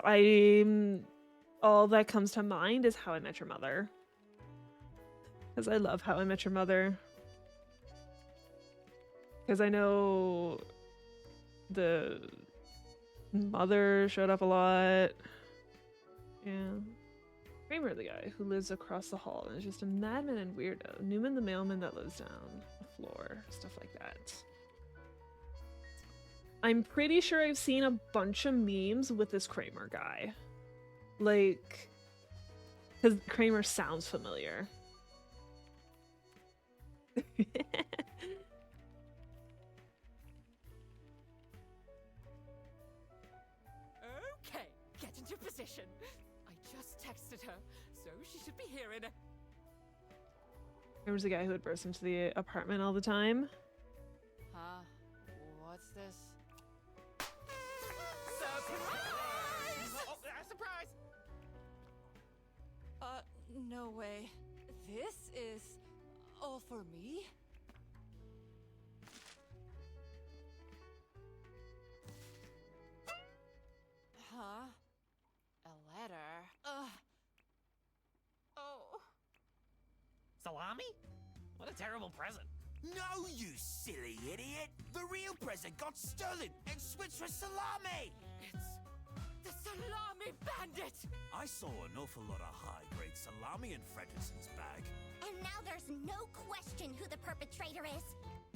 all that comes to mind is How I Met Your Mother. Because I love How I Met Your Mother. Because I know the mother showed up a lot. Yeah. Kramer, the guy who lives across the hall and is just a madman and weirdo. Newman, the mailman that lives down the floor. Stuff like that. I'm pretty sure I've seen a bunch of memes with this Kramer guy. Like, because Kramer sounds familiar. Okay, get into position. I just texted her, so she should be here in a... There was a guy who would burst into the apartment all the time. Huh? What's this? Surprise! Surprise! No way. This is all for me? Huh? A letter? Oh. Salami? What a terrible present. No, you silly idiot! The real present got stolen and switched for Salami! It's the Salami Bandit! I saw an awful lot of high-grade salami in Fredrickson's bag. And now there's no question who the perpetrator is.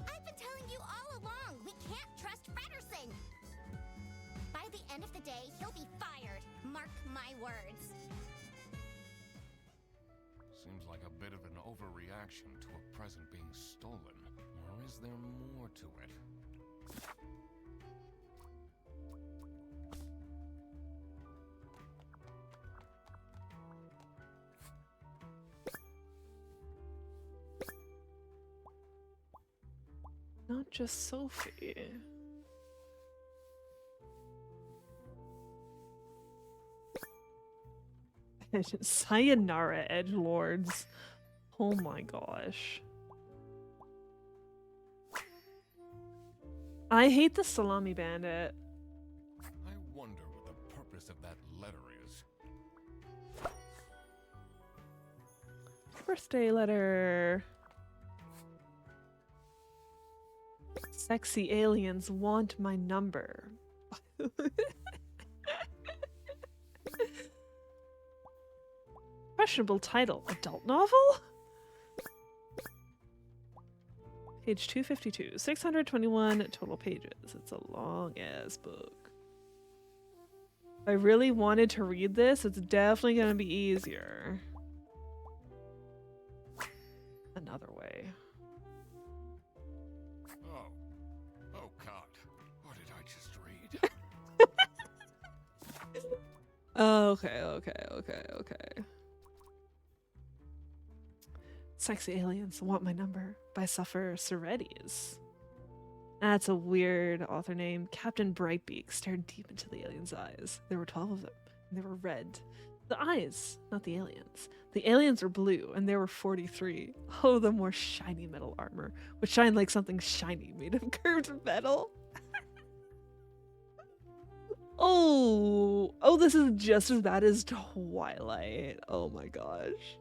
I've been telling you all along, we can't trust Fredderson. By the end of the day, he'll be fired. Mark my words. Seems like a bit of an overreaction to a present being stolen. Or is there more to it? Not just Sophie. Sayonara, edgelords. Oh my gosh. I hate the Salami Bandit. I wonder what the purpose of that letter is. Birthday letter. Sexy aliens want my number. Questionable title. Adult novel? Page 252. 621 total pages. It's a long ass book. If I really wanted to read this, it's definitely going to be easier. Another way. Oh God. What did I just read? Okay. Sexy Aliens Want My Number by Suffer Soredes. That's a weird author name. Captain Brightbeak stared deep into the aliens' eyes. There were 12 of them, and they were red. The eyes, not the aliens. The aliens were blue, and there were 43. Oh, the more shiny metal armor, which shined like something shiny made of curved metal. Oh, this is just as bad as Twilight. Oh my gosh.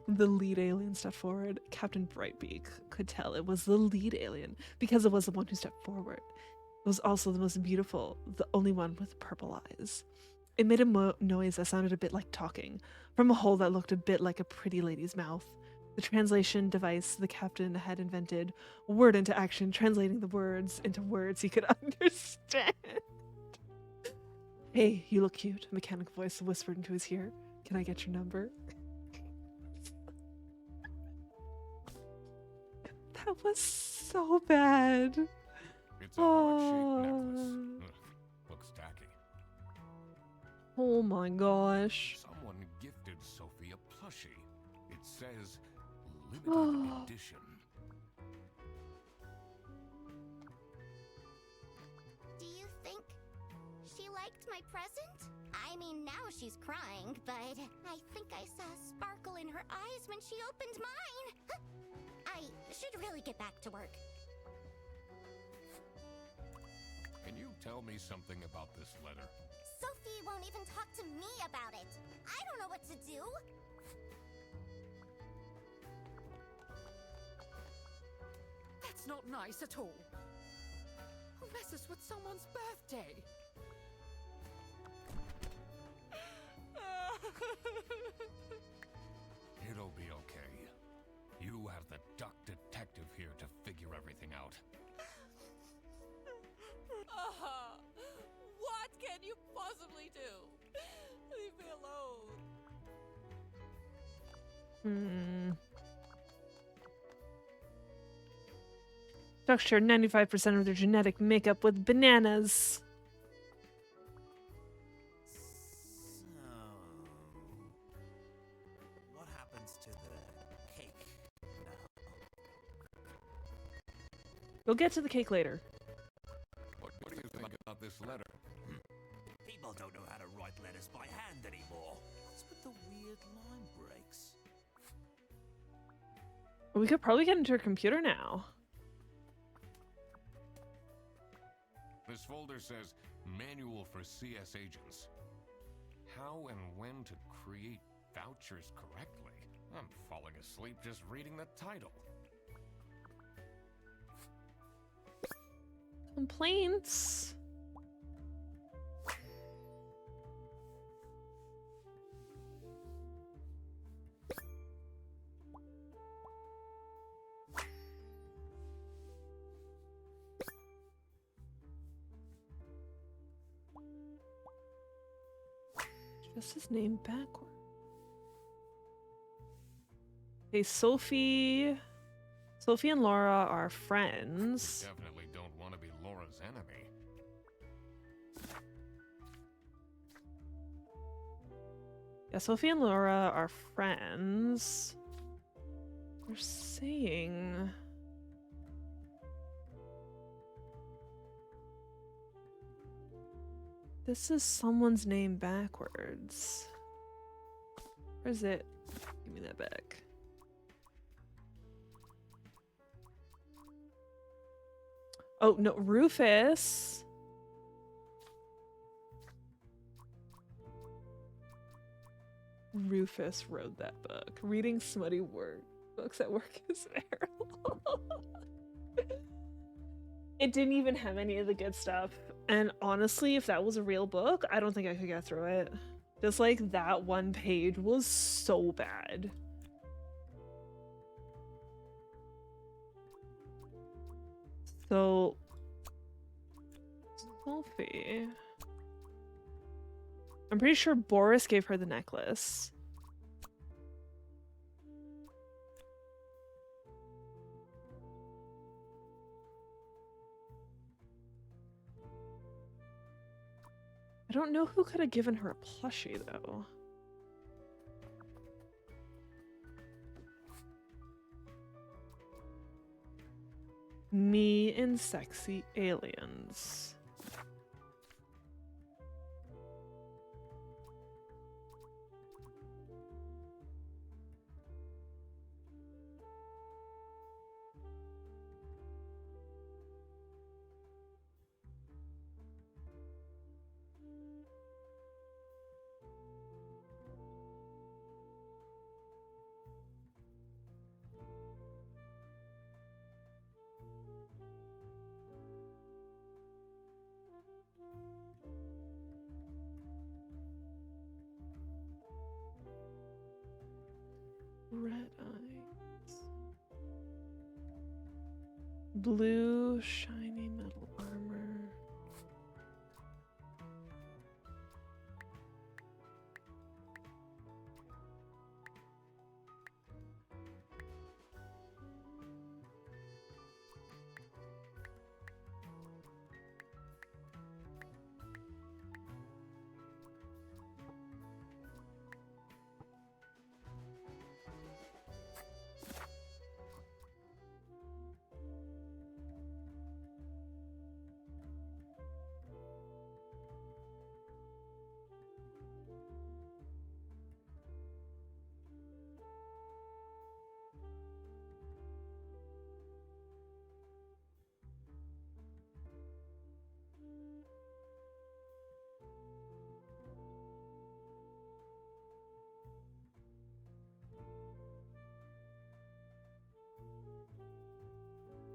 The lead alien stepped forward. Captain Brightbeak could tell it was the lead alien because it was the one who stepped forward. It was also the most beautiful, the only one with purple eyes. It made a noise that sounded a bit like talking, from a hole that looked a bit like a pretty lady's mouth. The translation device the captain had invented, word into action, translating the words into words he could understand. Hey, you look cute, a mechanic voice whispered into his ear. Can I get your number? That was so bad. It's a heart-shaped necklace. Ugh, looks tacky. Oh my gosh. Someone gifted Sophie a plushie. It says limited edition. Do you think she liked my present? I mean, now she's crying, but I think I saw a sparkle in her eyes when she opened mine. I should really get back to work. Can you tell me something about this letter? Sophie won't even talk to me about it. I don't know what to do. That's not nice at all. Who messes with someone's birthday? It'll be okay. You have the duck detective here to figure everything out. What can you possibly do? Leave me alone. Ducks share 95% of their genetic makeup with bananas. So, what happens to the cake now? We'll get to the cake later. What do you think about this letter? People don't know how to write letters by hand anymore. What's with the weird line breaks? We could probably get into her computer now. This folder says Manual for CS Agents. How and when to create vouchers correctly. I'm falling asleep just reading the title. Complaints. Just his name backward. Okay, Sophie and Laura are friends. Definitely don't want to be Laura's enemy. Yeah, Sophie and Laura are friends. They're saying... This is someone's name backwards. Where is it? Give me that back. Oh, no, Rufus. Rufus wrote that book. Reading smutty books at work is terrible. It didn't even have any of the good stuff. And honestly, if that was a real book, I don't think I could get through it. Just like that one page was so bad. So, Sophie. I'm pretty sure Boris gave her the necklace. I don't know who could have given her a plushie, though. Me and sexy aliens. Red eyes. Blue shiny metal armor.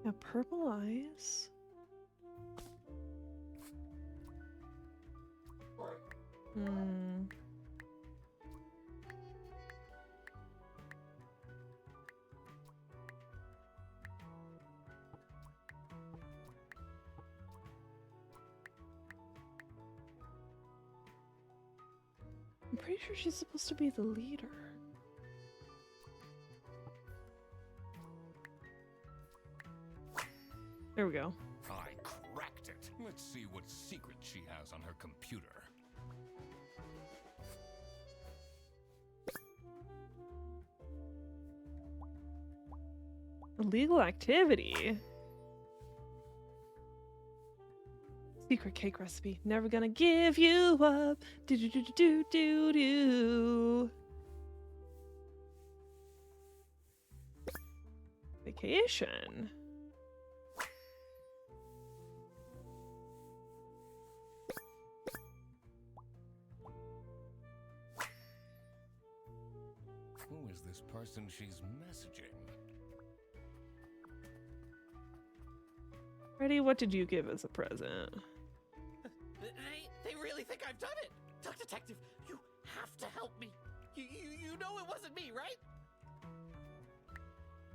Yeah, purple eyes. Hmm. I'm pretty sure she's supposed to be the leader. There we go. I cracked it. Let's see what secret she has on her computer. Illegal activity. Secret cake recipe. Never gonna give you up. Do do do do do do. Vacation. Who is this person she's messaging? Freddie, what did you give as a present? They really think I've done it. Duck Detective, you have to help me. You know it wasn't me, right?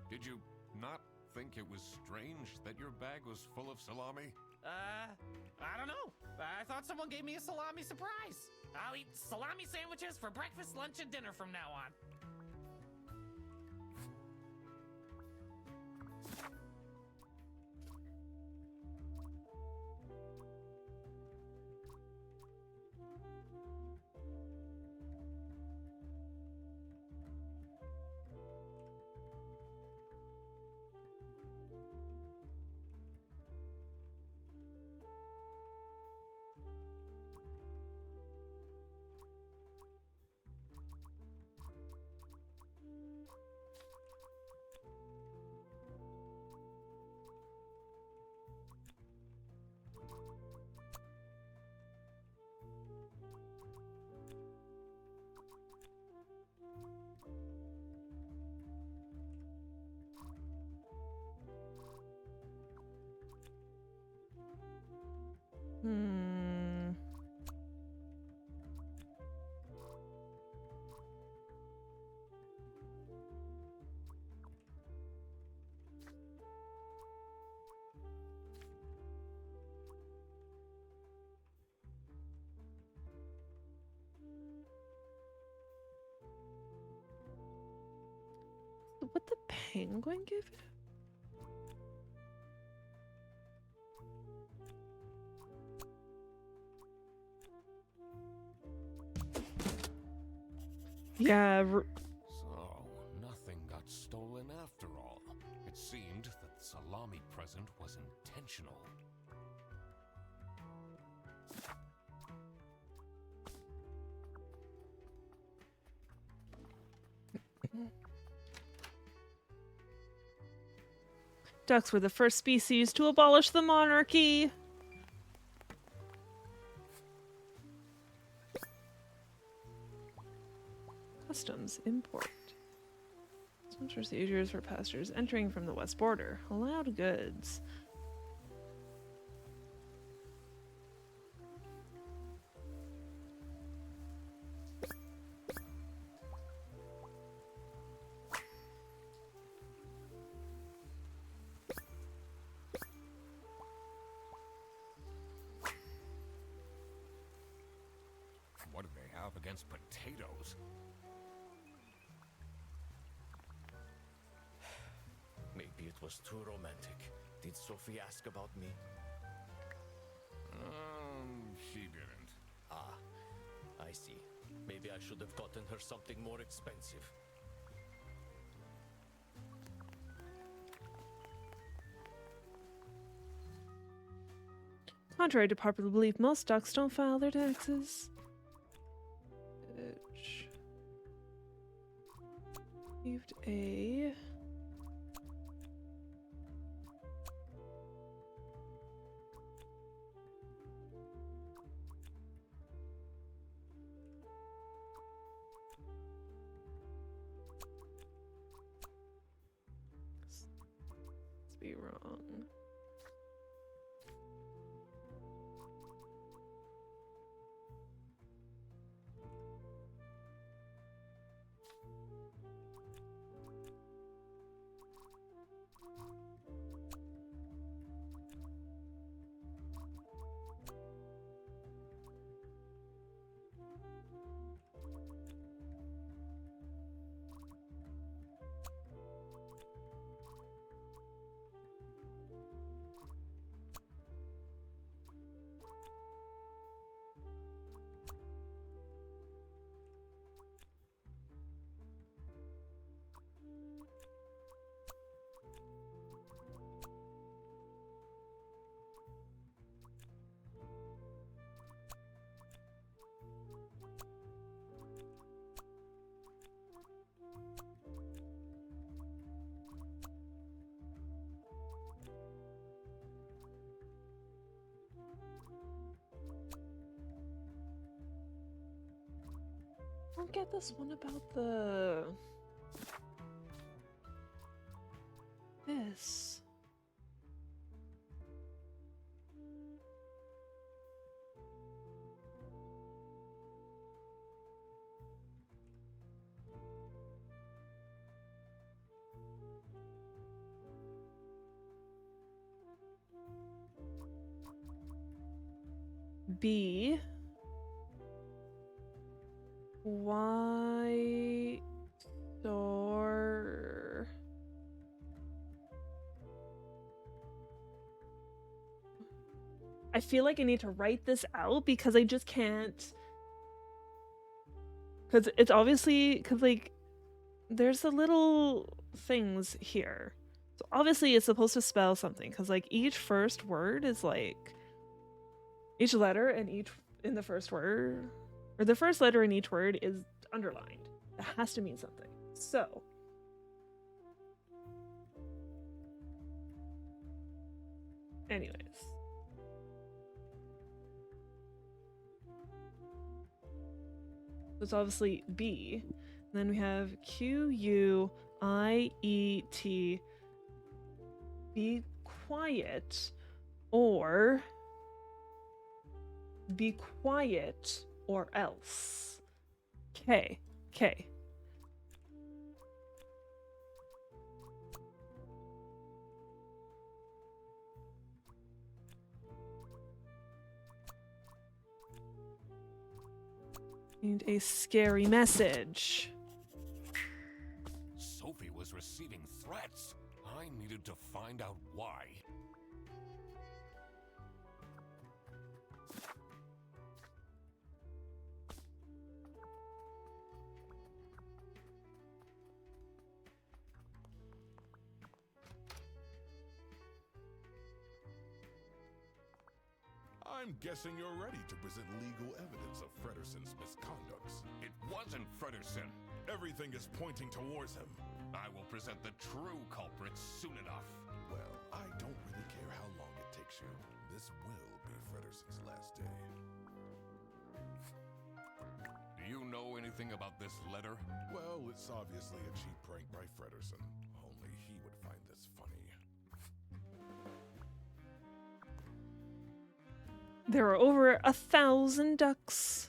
Did you not think it was strange that your bag was full of salami? I don't know. I thought someone gave me a salami surprise. I'll eat salami sandwiches for breakfast, lunch, and dinner from now on. Hmm. What the penguin give it? Yeah, So, nothing got stolen after all. It seemed that the salami present was intentional. ducks were the first species to abolish the monarchy. Customs import. Some procedures for passengers entering from the west border. Allowed goods. What do they have against potatoes? Maybe it was too romantic. Did Sophie ask about me? She didn't. Ah, I see. Maybe I should have gotten her something more expensive. Contrary to popular belief, most ducks don't file their taxes. Bitch. Received a... be wrong. I don't get this one about the... This. B. Why or I feel like I need to write this out because I just can't, because it's obviously, because like there's the little things here, so obviously it's supposed to spell something because like each first word is like each letter and each in the first word, or the first letter in each word is underlined. It has to mean something. So anyways, so it's obviously B. And then we have Q-U-I-E-T. Be quiet, or be quiet or else. K. K. And a scary message. Sophie was receiving threats. I needed to find out why. I'm guessing you're ready to present legal evidence of Frederson's misconducts. It wasn't Frederson. Everything is pointing towards him. I will present the true culprit soon enough. Well, I don't really care how long it takes you. This will be Frederson's last day. Do you know anything about this letter? Well, it's obviously a cheap prank by Frederson. Only he would find this funny. There are over 1,000 ducks.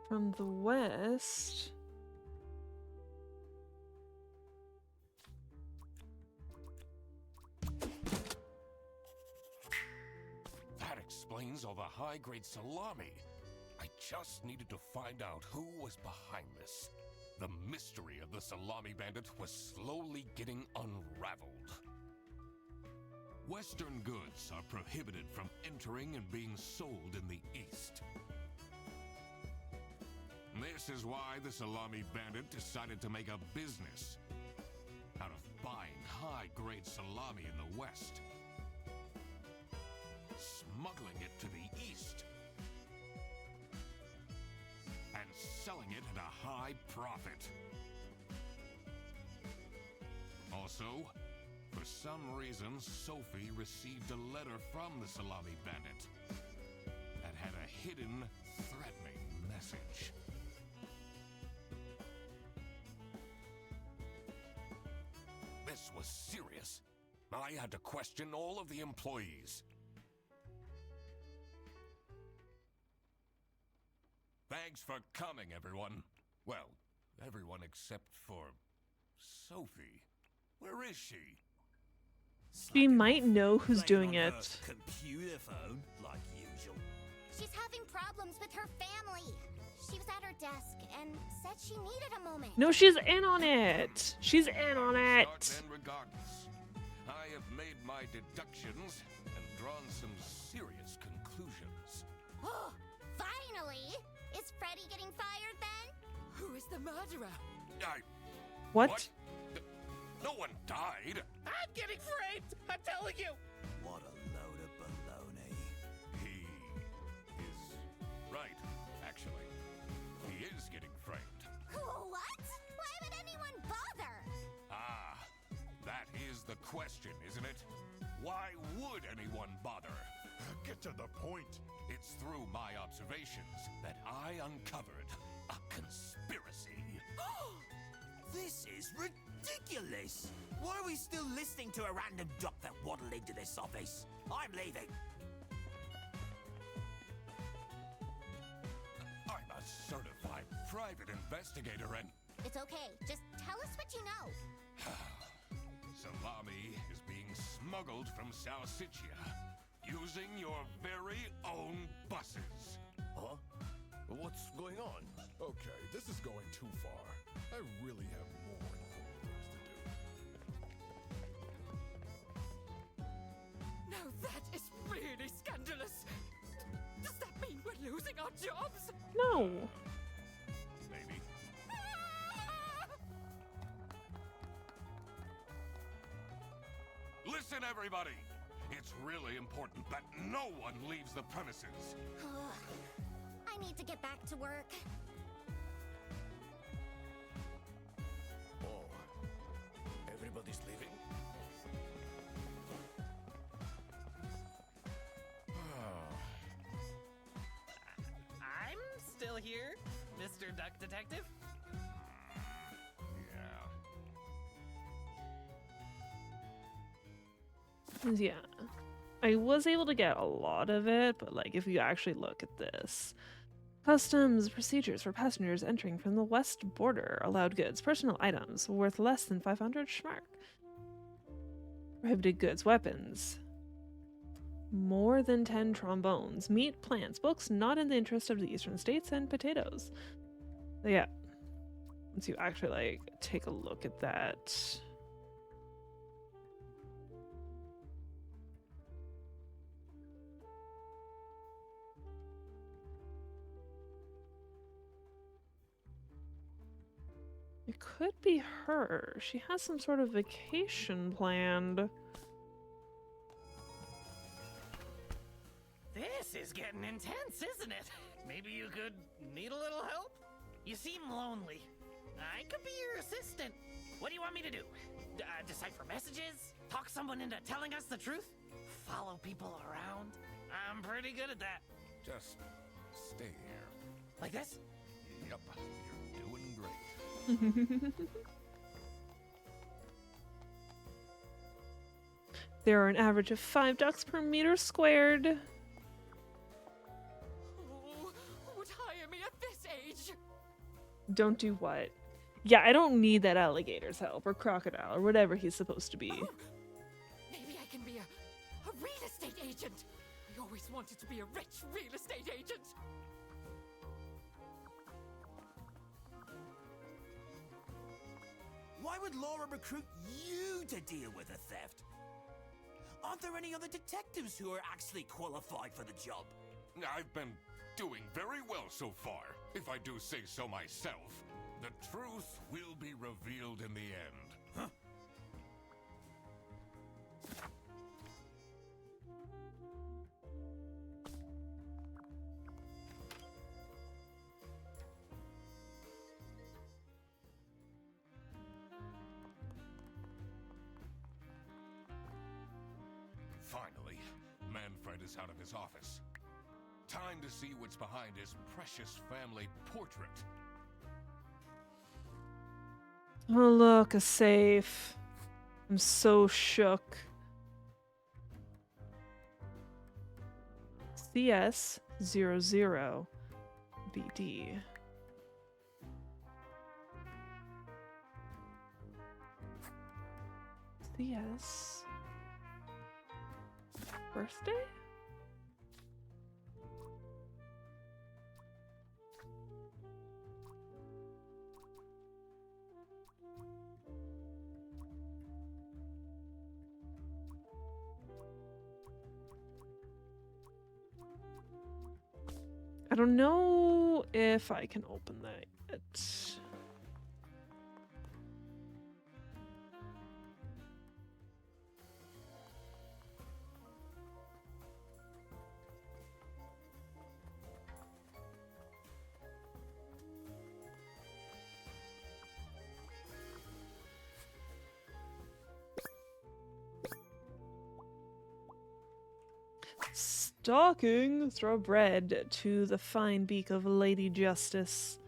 From the west. That explains all the high-grade salami. I just needed to find out who was behind this. The mystery of the salami bandit was slowly getting unraveled. Western goods are prohibited from entering and being sold in the East. This is why the Salami Bandit decided to make a business out of buying high-grade salami in the West, smuggling it to the East, and selling it at a high profit. Also, for some reason, Sophie received a letter from the Salami Bandit that had a hidden, threatening message. This was serious. I had to question all of the employees. Thanks for coming, everyone. Well, everyone except for Sophie. Where is she? She might know who's doing Playing on it. her computer phone, like usual. She's having problems with her family. She was at her desk and said she needed a moment. No, she's in on it. She's in on Start it. then regardless. I have made my deductions and drawn some serious conclusions. Oh, finally! Is Freddy getting fired then? Who is the murderer? What? No one died. I'm getting framed! I'm telling you! What a load of baloney. He is right, actually. He is getting framed. What? Why would anyone bother? Ah, that is the question, isn't it? Why would anyone bother? Get to the point. It's through my observations that I uncovered a conspiracy. This is ridiculous! Why are we still listening to a random duck that waddled into this office? I'm leaving. I'm a certified private investigator and It's okay. Just tell us what you know. Salami is being smuggled from Salsiccia using your very own buses. Huh? What's going on? Okay, this is going too far. I really have more important things to do. Now that is really scandalous. Does that mean we're losing our jobs? No. Maybe. Listen, everybody! It's really important that no one leaves the premises. I need to get back to work. Oh, everybody's leaving? I'm still here, Mr. Duck Detective. Yeah. Yeah. I was able to get a lot of it, but like if you actually look at this. Customs procedures for passengers entering from the west border. Allowed goods, personal items worth less than 500 schmark. Prohibited goods, weapons. More than 10 trombones. Meat, plants, books not in the interest of the eastern states, and potatoes. So yeah. Once you actually like take a look at that. It could be her. She has some sort of vacation planned. This is getting intense, isn't it? Maybe you could need a little help? You seem lonely. I could be your assistant. What do you want me to do? Decipher messages? Talk someone into telling us the truth? Follow people around? I'm pretty good at that. Just stay here. Like this? Yep, you're doing great. There are an average of 5 ducks per meter squared. Who would hire me at this age? Don't do what? Yeah, I don't need that alligator's help or crocodile or whatever he's supposed to be. Oh, maybe I can be a real estate agent. I always wanted to be a rich real estate agent. Why would Laura recruit you to deal with a theft? Aren't there any other detectives who are actually qualified for the job? I've been doing very well so far. If I do say so myself, the truth will be revealed in the end. Huh? Finally, Manfred is out of his office. Time to see what's behind his precious family portrait. Oh, look, a safe. I'm so shook. CS00 BD. CS. Birthday? I don't know if I can open that yet. Stalking, throw bread to the fine beak of Lady Justice.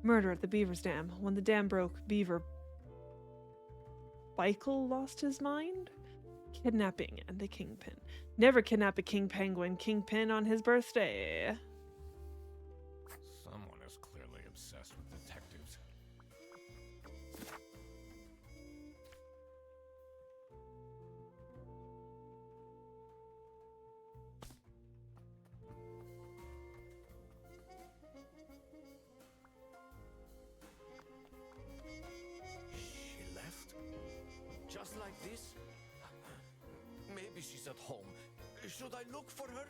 Murder at the Beaver's Dam. When the dam broke, Beaver Michael lost his mind? Kidnapping and the Kingpin. Never kidnap a King Penguin Kingpin on his birthday. Someone is clearly obsessed with detectives. She left? Just like this? Maybe she's at home. Should I look for her?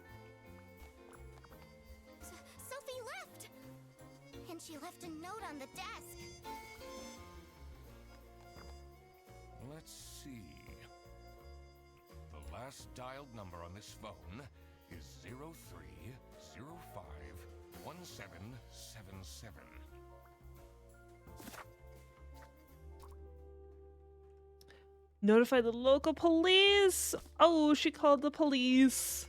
Sophie left! And she left a note on the desk. Let's see. The last dialed number on this phone is 03051777. Notify the local police! Oh, she called the police.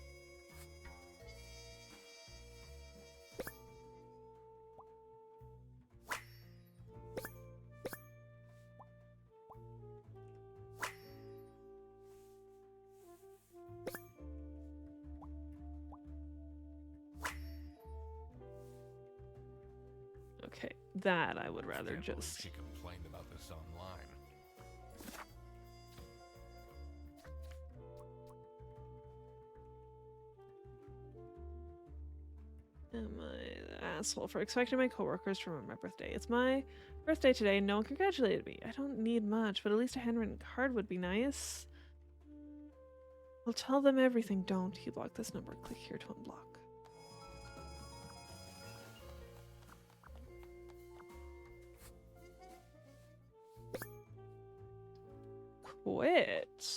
Okay, that I would rather Can't believe just... she complained about this online. Am I the asshole for expecting my coworkers to remember my birthday? It's my birthday today and no one congratulated me. I don't need much, but at least a handwritten card would be nice. I'll tell them everything. Don't you block this number. Click here to unblock. Quit.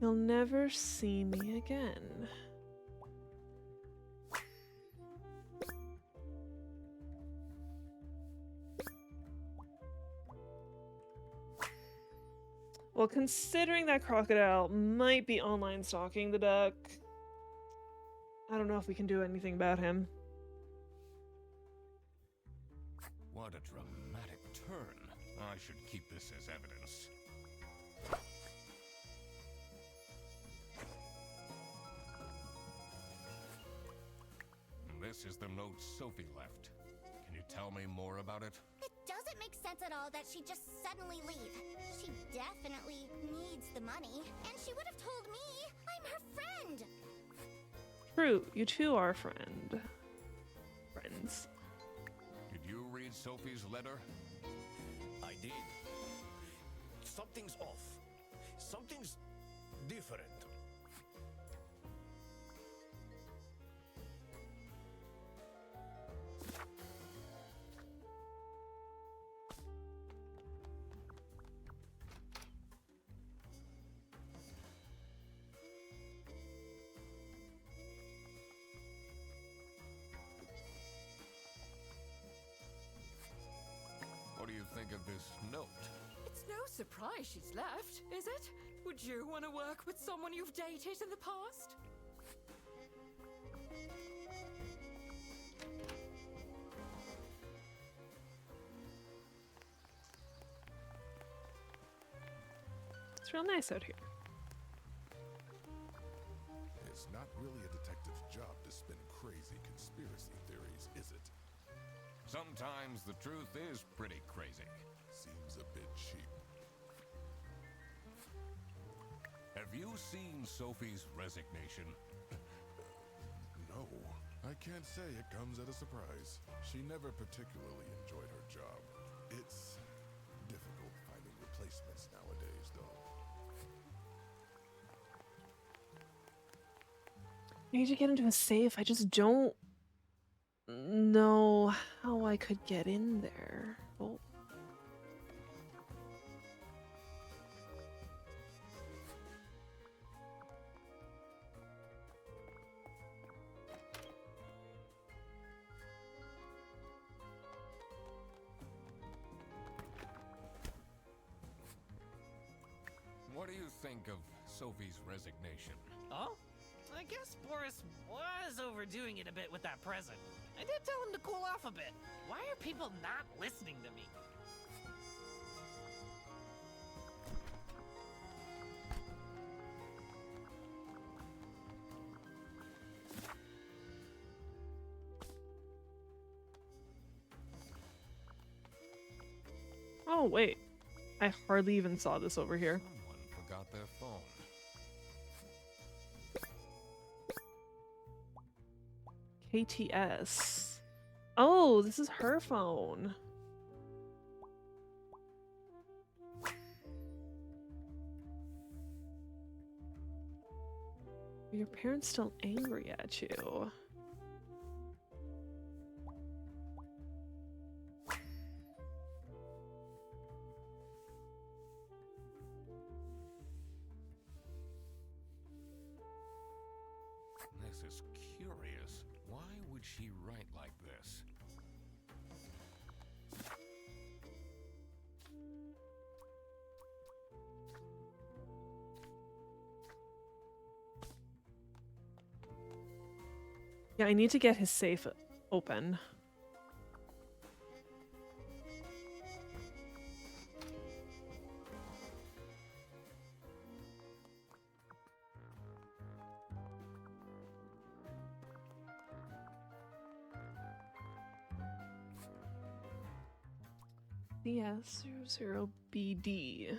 You'll never see me again. Well, considering that crocodile might be online stalking the duck, I don't know if we can do anything about him. What a dramatic turn. I should keep this as evidence. This is the note Sophie left. Can you tell me more about it? It doesn't make sense at all that she just suddenly leave. She definitely needs the money, and she would have told me. I'm her friend. True, you two are friends. Sophie's letter? I did. Something's off. Something's different. What do you think of this note? It's no surprise she's left, is it? Would you want to work with someone you've dated in the past? It's real nice out here. It's not really a detective's job to spin crazy conspiracy theories, is it? Sometimes the truth is pretty crazy. Seems a bit cheap. Have you seen Sophie's resignation? No, I can't say it comes at a surprise. She never particularly enjoyed her job. It's difficult finding replacements nowadays, though. I need to get into a safe. I just don't know how I could get in there. Oh. What do you think of Sophie's resignation? Oh? I guess Boris was overdoing it a bit with that present. I did tell him to cool off a bit. Why are people not listening to me? Oh, wait. I hardly even saw this over here. Someone forgot their phone. KTS. Oh, this is her phone. Are your parents still angry at you? This is curious. Why would she write like this? Yeah, I need to get his safe open. CS00BD.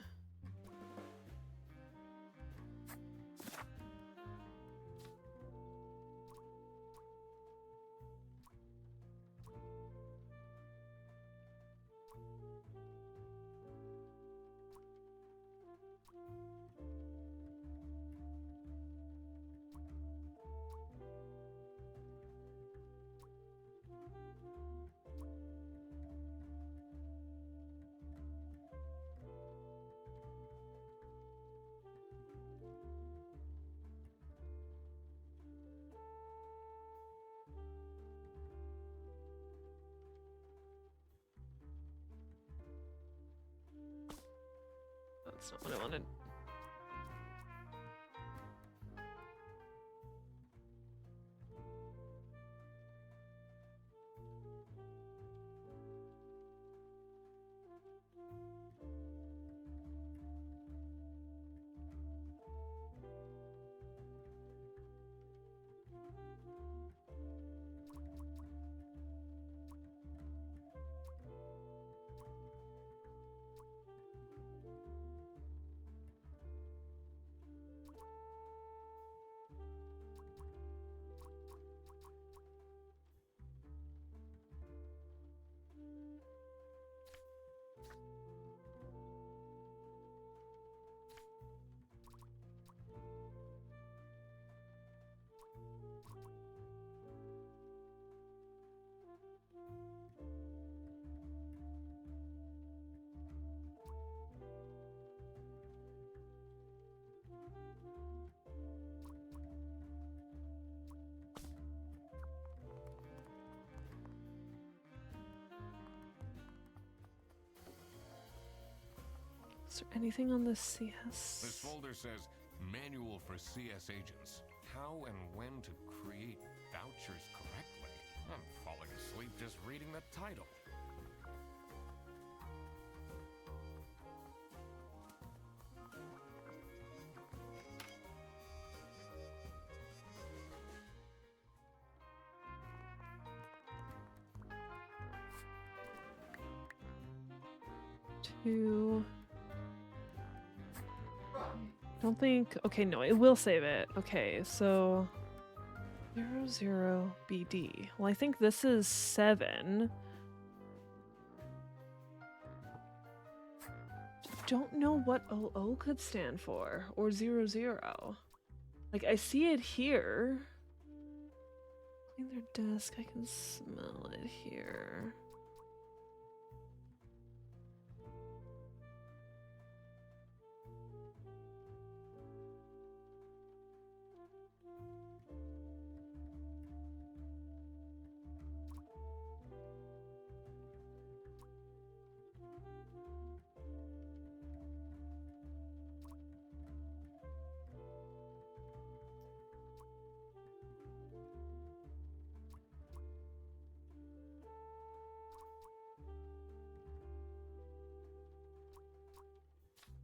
That's not what I wanted. Is there anything on the This CS? folder says Manual for CS Agents. How and when to create vouchers correctly. I'm falling asleep just reading the title. Two. Don't think. Okay, no, it will save it. Okay, so 00 BD. Well, I think this is 7. Don't know what OO could stand for or 00. Like, I see it here. Clean their desk. I can smell it here.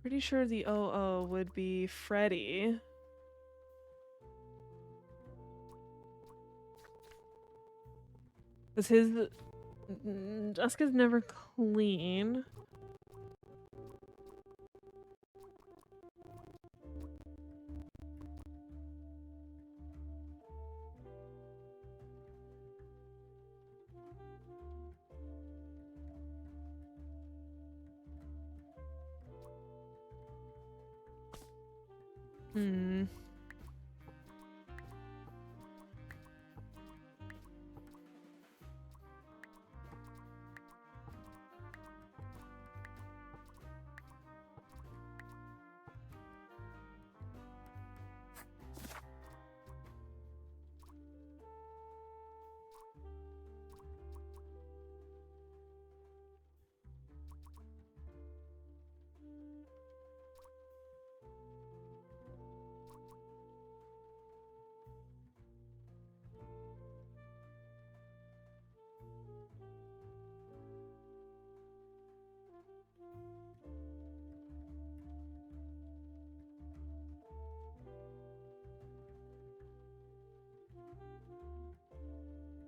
Pretty sure the OO would be Freddy. Because his desk is never clean. Hmm.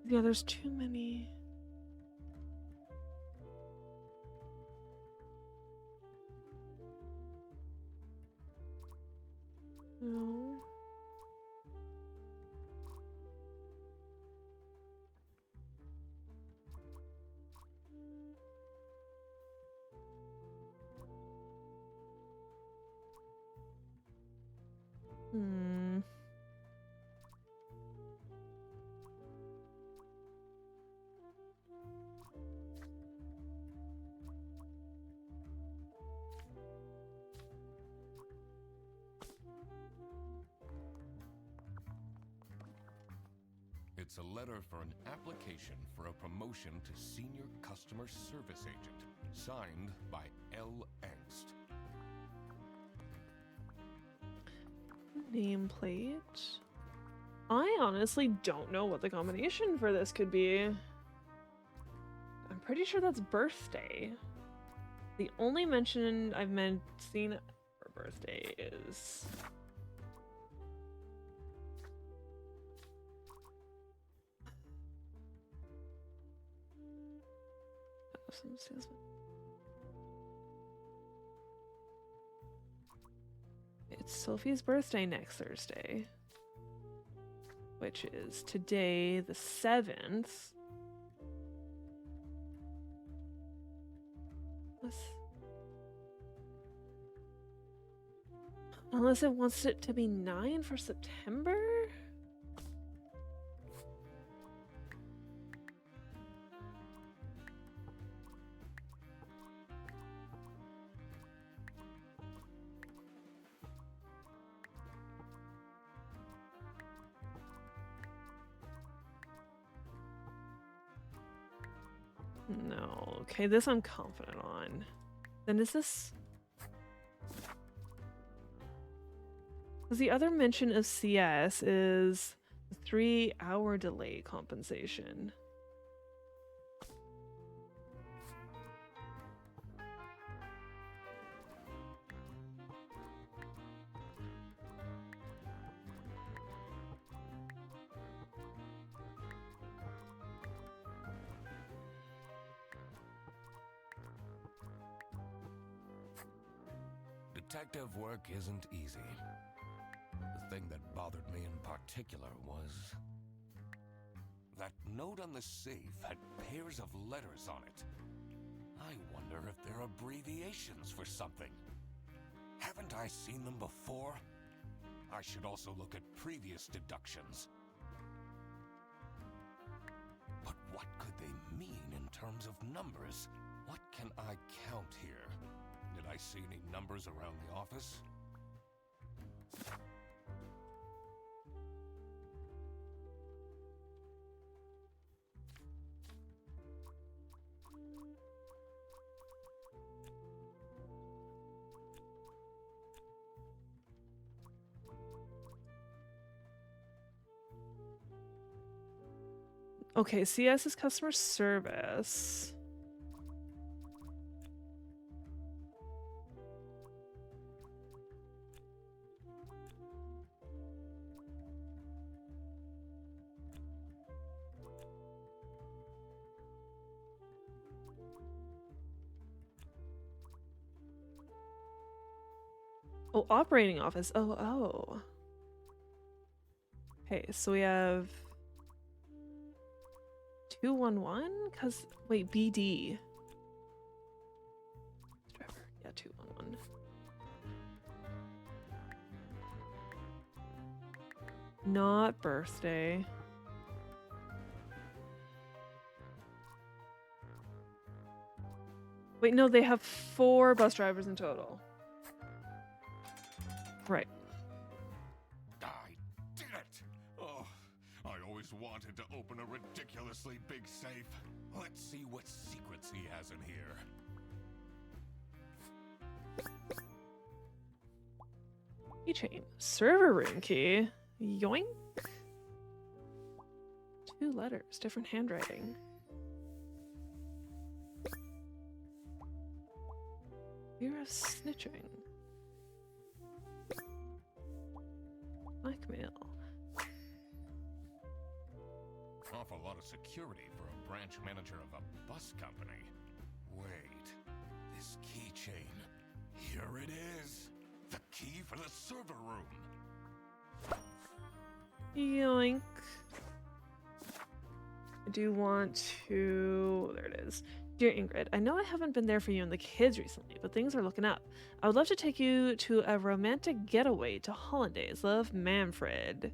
Yeah, there's too many. No. Hmm. It's a letter for an application for a promotion to Senior Customer Service Agent, signed by L. Angst. Nameplate. I honestly don't know what the combination for this could be. I'm pretty sure that's birthday. The only mention I've seen for birthday is it's Sophie's birthday next Thursday, which is today, the 7th. Unless it wants it to be 9 for September? No. Okay, this I'm confident on. Then is this... Because the other mention of CS is the 3-hour delay compensation. Detective work isn't easy. The thing that bothered me in particular was that note on the safe had pairs of letters on it. I wonder if they're abbreviations for something. Haven't I seen them before? I should also look at previous deductions. But what could they mean in terms of numbers? What can I count here? Did I see any numbers around the office? Okay, CS is customer service. Oh, operating office. Oh. Okay, so we have 211? Cause wait, BD. Driver. Yeah, 211. Not birthday. Wait, no, they have 4 bus drivers in total. Right. I did it! Oh, I always wanted to open a ridiculously big safe. Let's see what secrets he has in here. Keychain. Server room key. Yoink. 2 letters, different handwriting. Fear of snitching. Blackmail. Awful lot of security for a branch manager of a bus company. Wait, this keychain. Here it is. The key for the server room. Yoink. I do want to... There it is. Dear Ingrid, I know I haven't been there for you and the kids recently, but things are looking up. I would love to take you to a romantic getaway to Hollandaise. Love, Manfred.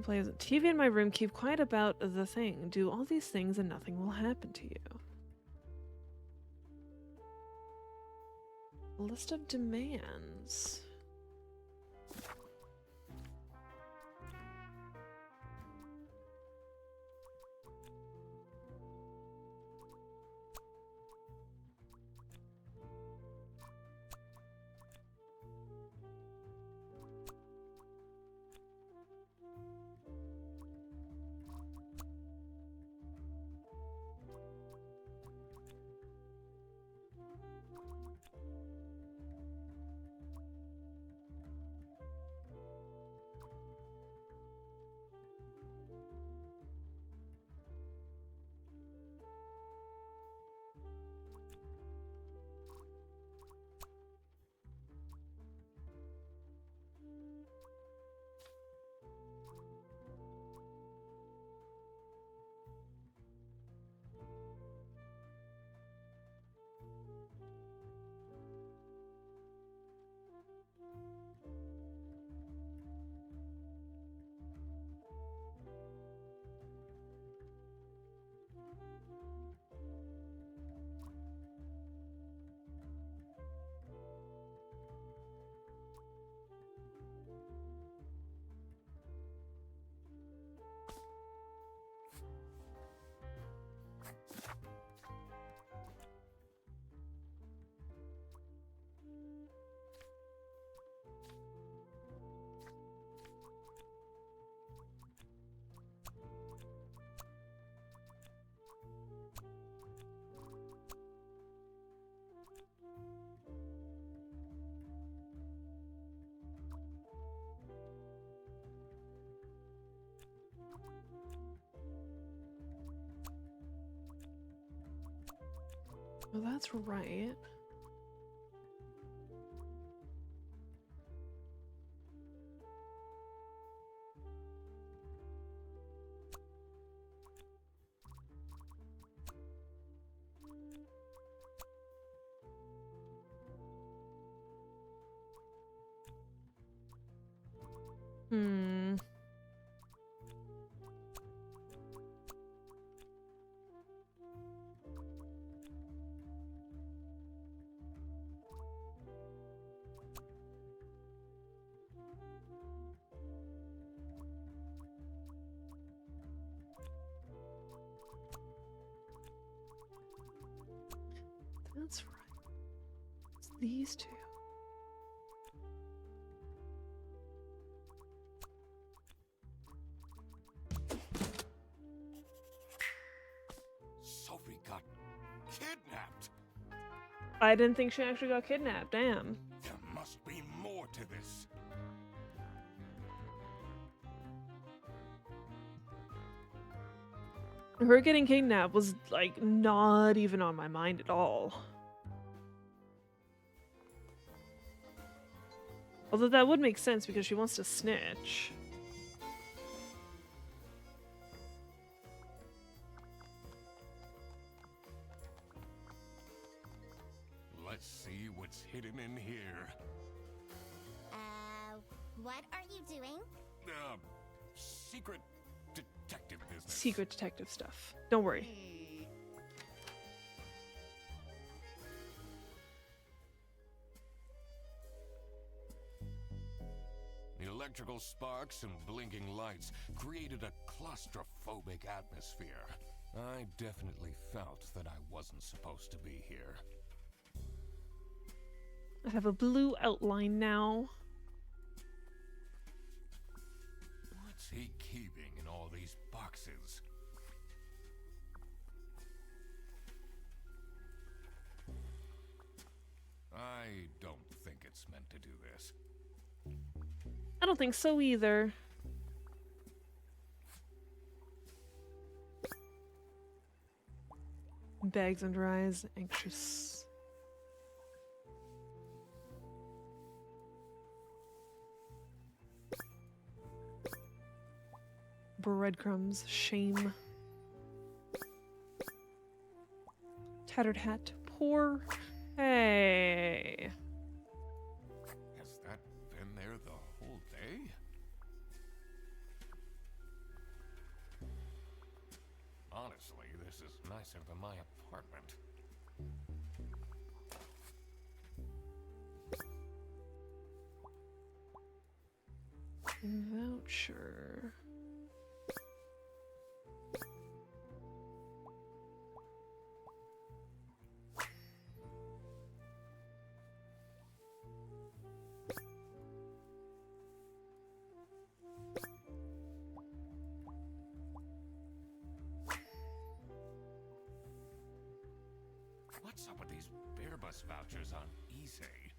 Play TV in my room. Keep quiet about the thing. Do all these things and nothing will happen to you. List of demands. Well, that's right. Hmm. That's right. It's these two. Sophie got kidnapped. I didn't think she actually got kidnapped. Damn. There must be more to this. Her getting kidnapped was, like, not even on my mind at all. Although that would make sense because she wants to snitch. Let's see what's hidden in here. What are you doing? Secret detective business. Secret detective stuff. Don't worry. The electrical sparks and blinking lights created a claustrophobic atmosphere. I definitely felt that I wasn't supposed to be here. I have a blue outline now. What's he keeping in all these boxes? I don't think it's meant to do this. I don't think so either. Bags under eyes, anxious. Breadcrumbs, shame. Tattered hat, poor. Hey. Has that been there the whole day? Honestly, this is nicer than my apartment. Voucher. What's up with these bear bus vouchers on eBay?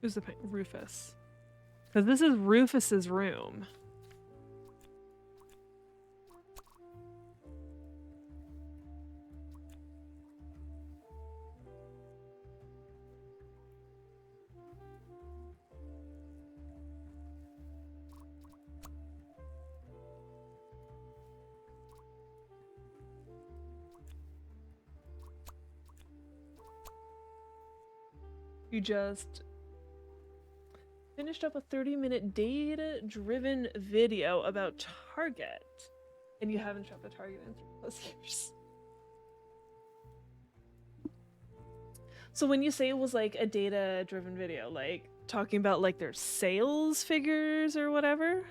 Who's the Rufus? Because this is Rufus's room. You just finished up a 30-minute data-driven video about Target, and you haven't shopped at Target in 3+ years. So when you say it was like a data-driven video, like talking about like their sales figures or whatever?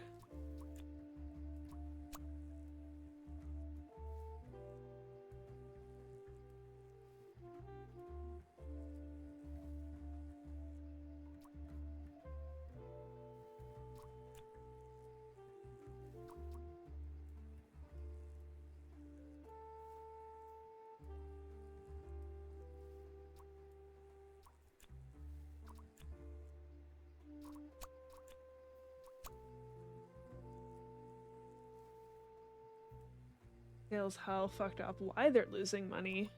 Sales how fucked up, why they're losing money.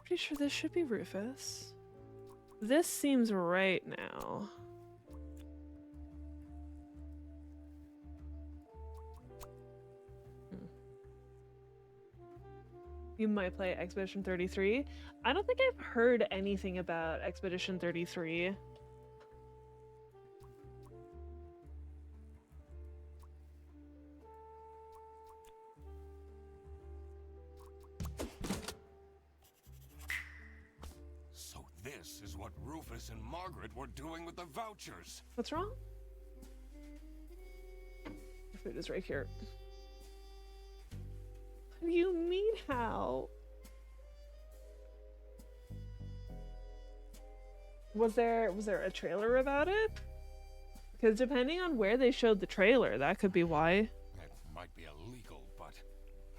Pretty sure this should be Rufus. This seems right now. You might play Expedition 33. I don't think I've heard anything about Expedition 33. So this is what Rufus and Margaret were doing with the vouchers. What's wrong? Your food is right here. What do you mean, how? Was there a trailer about it? Because depending on where they showed the trailer, that could be why. It might be illegal, but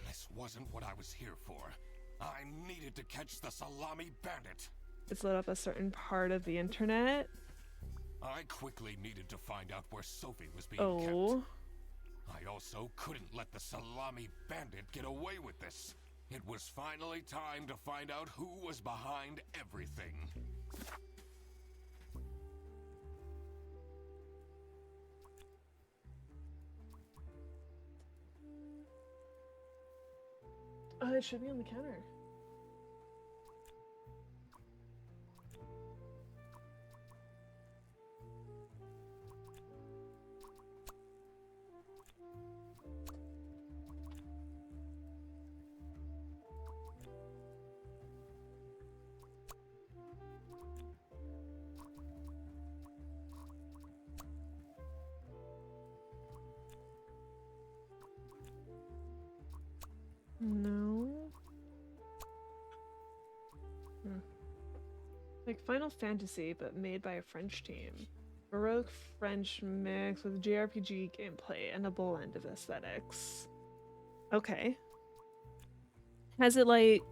this wasn't what I was here for. I needed to catch the Salami bandit. It's lit up a certain part of the internet. I quickly needed to find out where Sophie was being kept. I also couldn't let the Salami bandit get away with this. It was finally time to find out who was behind everything. It should be on the counter. No. Like Final Fantasy, but made by a French team. Baroque French mix with JRPG gameplay and a blend of aesthetics. Okay. Has it like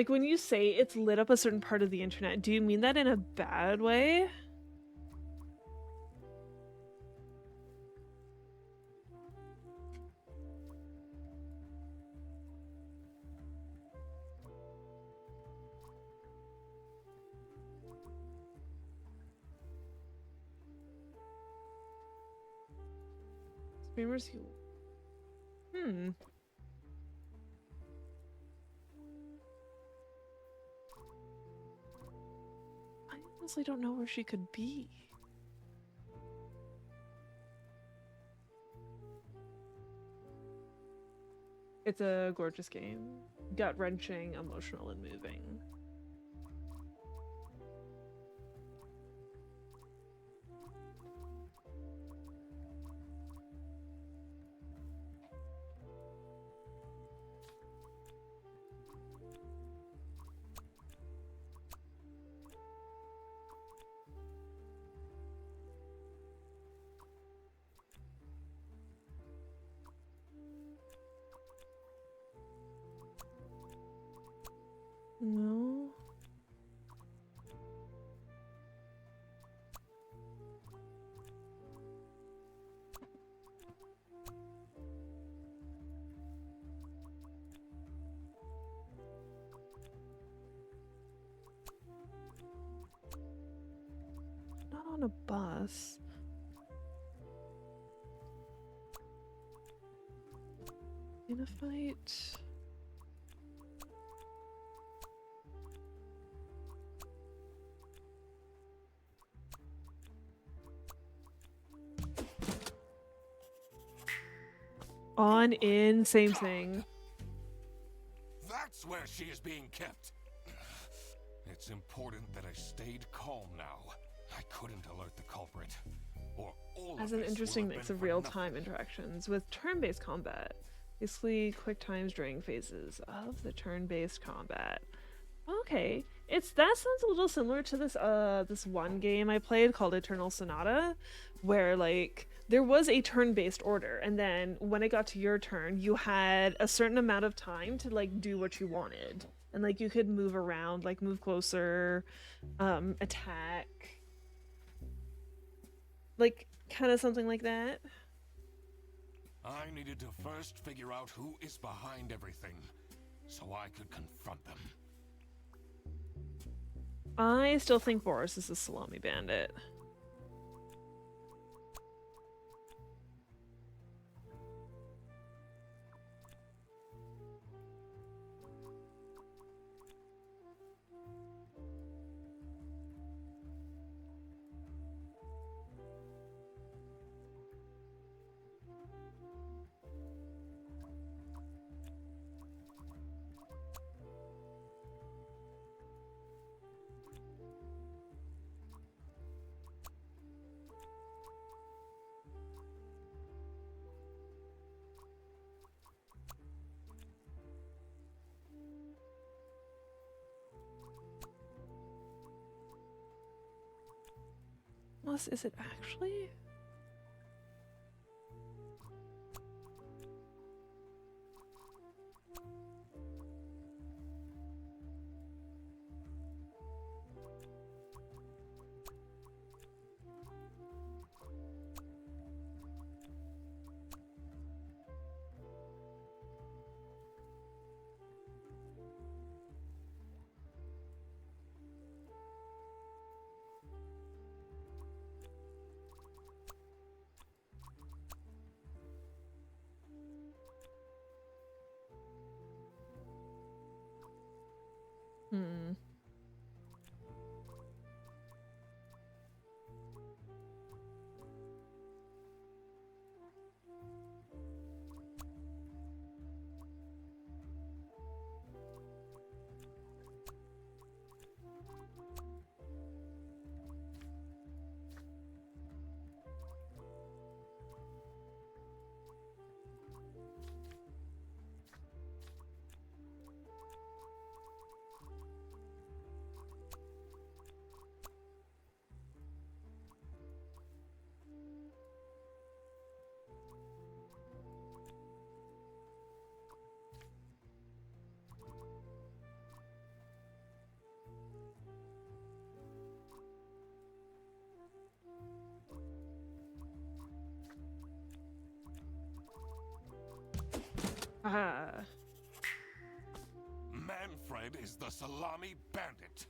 when you say it's lit up a certain part of the internet, do you mean that in a bad way? Streamers who... I honestly don't know where she could be. It's a gorgeous game. Gut-wrenching, emotional, and moving. on a bus. In a fight. On, in, same thing. That's where she is being kept. It's important that I stayed calm now. I couldn't alert the culprit. Or all Has of an this interesting will have mix been of for real-time nothing. interactions with turn-based combat. Basically, quick times during phases of the turn-based combat. Okay, that sounds a little similar to this one game I played called Eternal Sonata, where like there was a turn-based order, and then when it got to your turn, you had a certain amount of time to like do what you wanted, and like you could move around, like move closer, attack, like kind of something like that. I needed to first figure out who is behind everything, so I could confront them. I still think Boris is a Salami bandit. Unless, is it actually? Hmm. Ah. Manfred is the Salami bandit.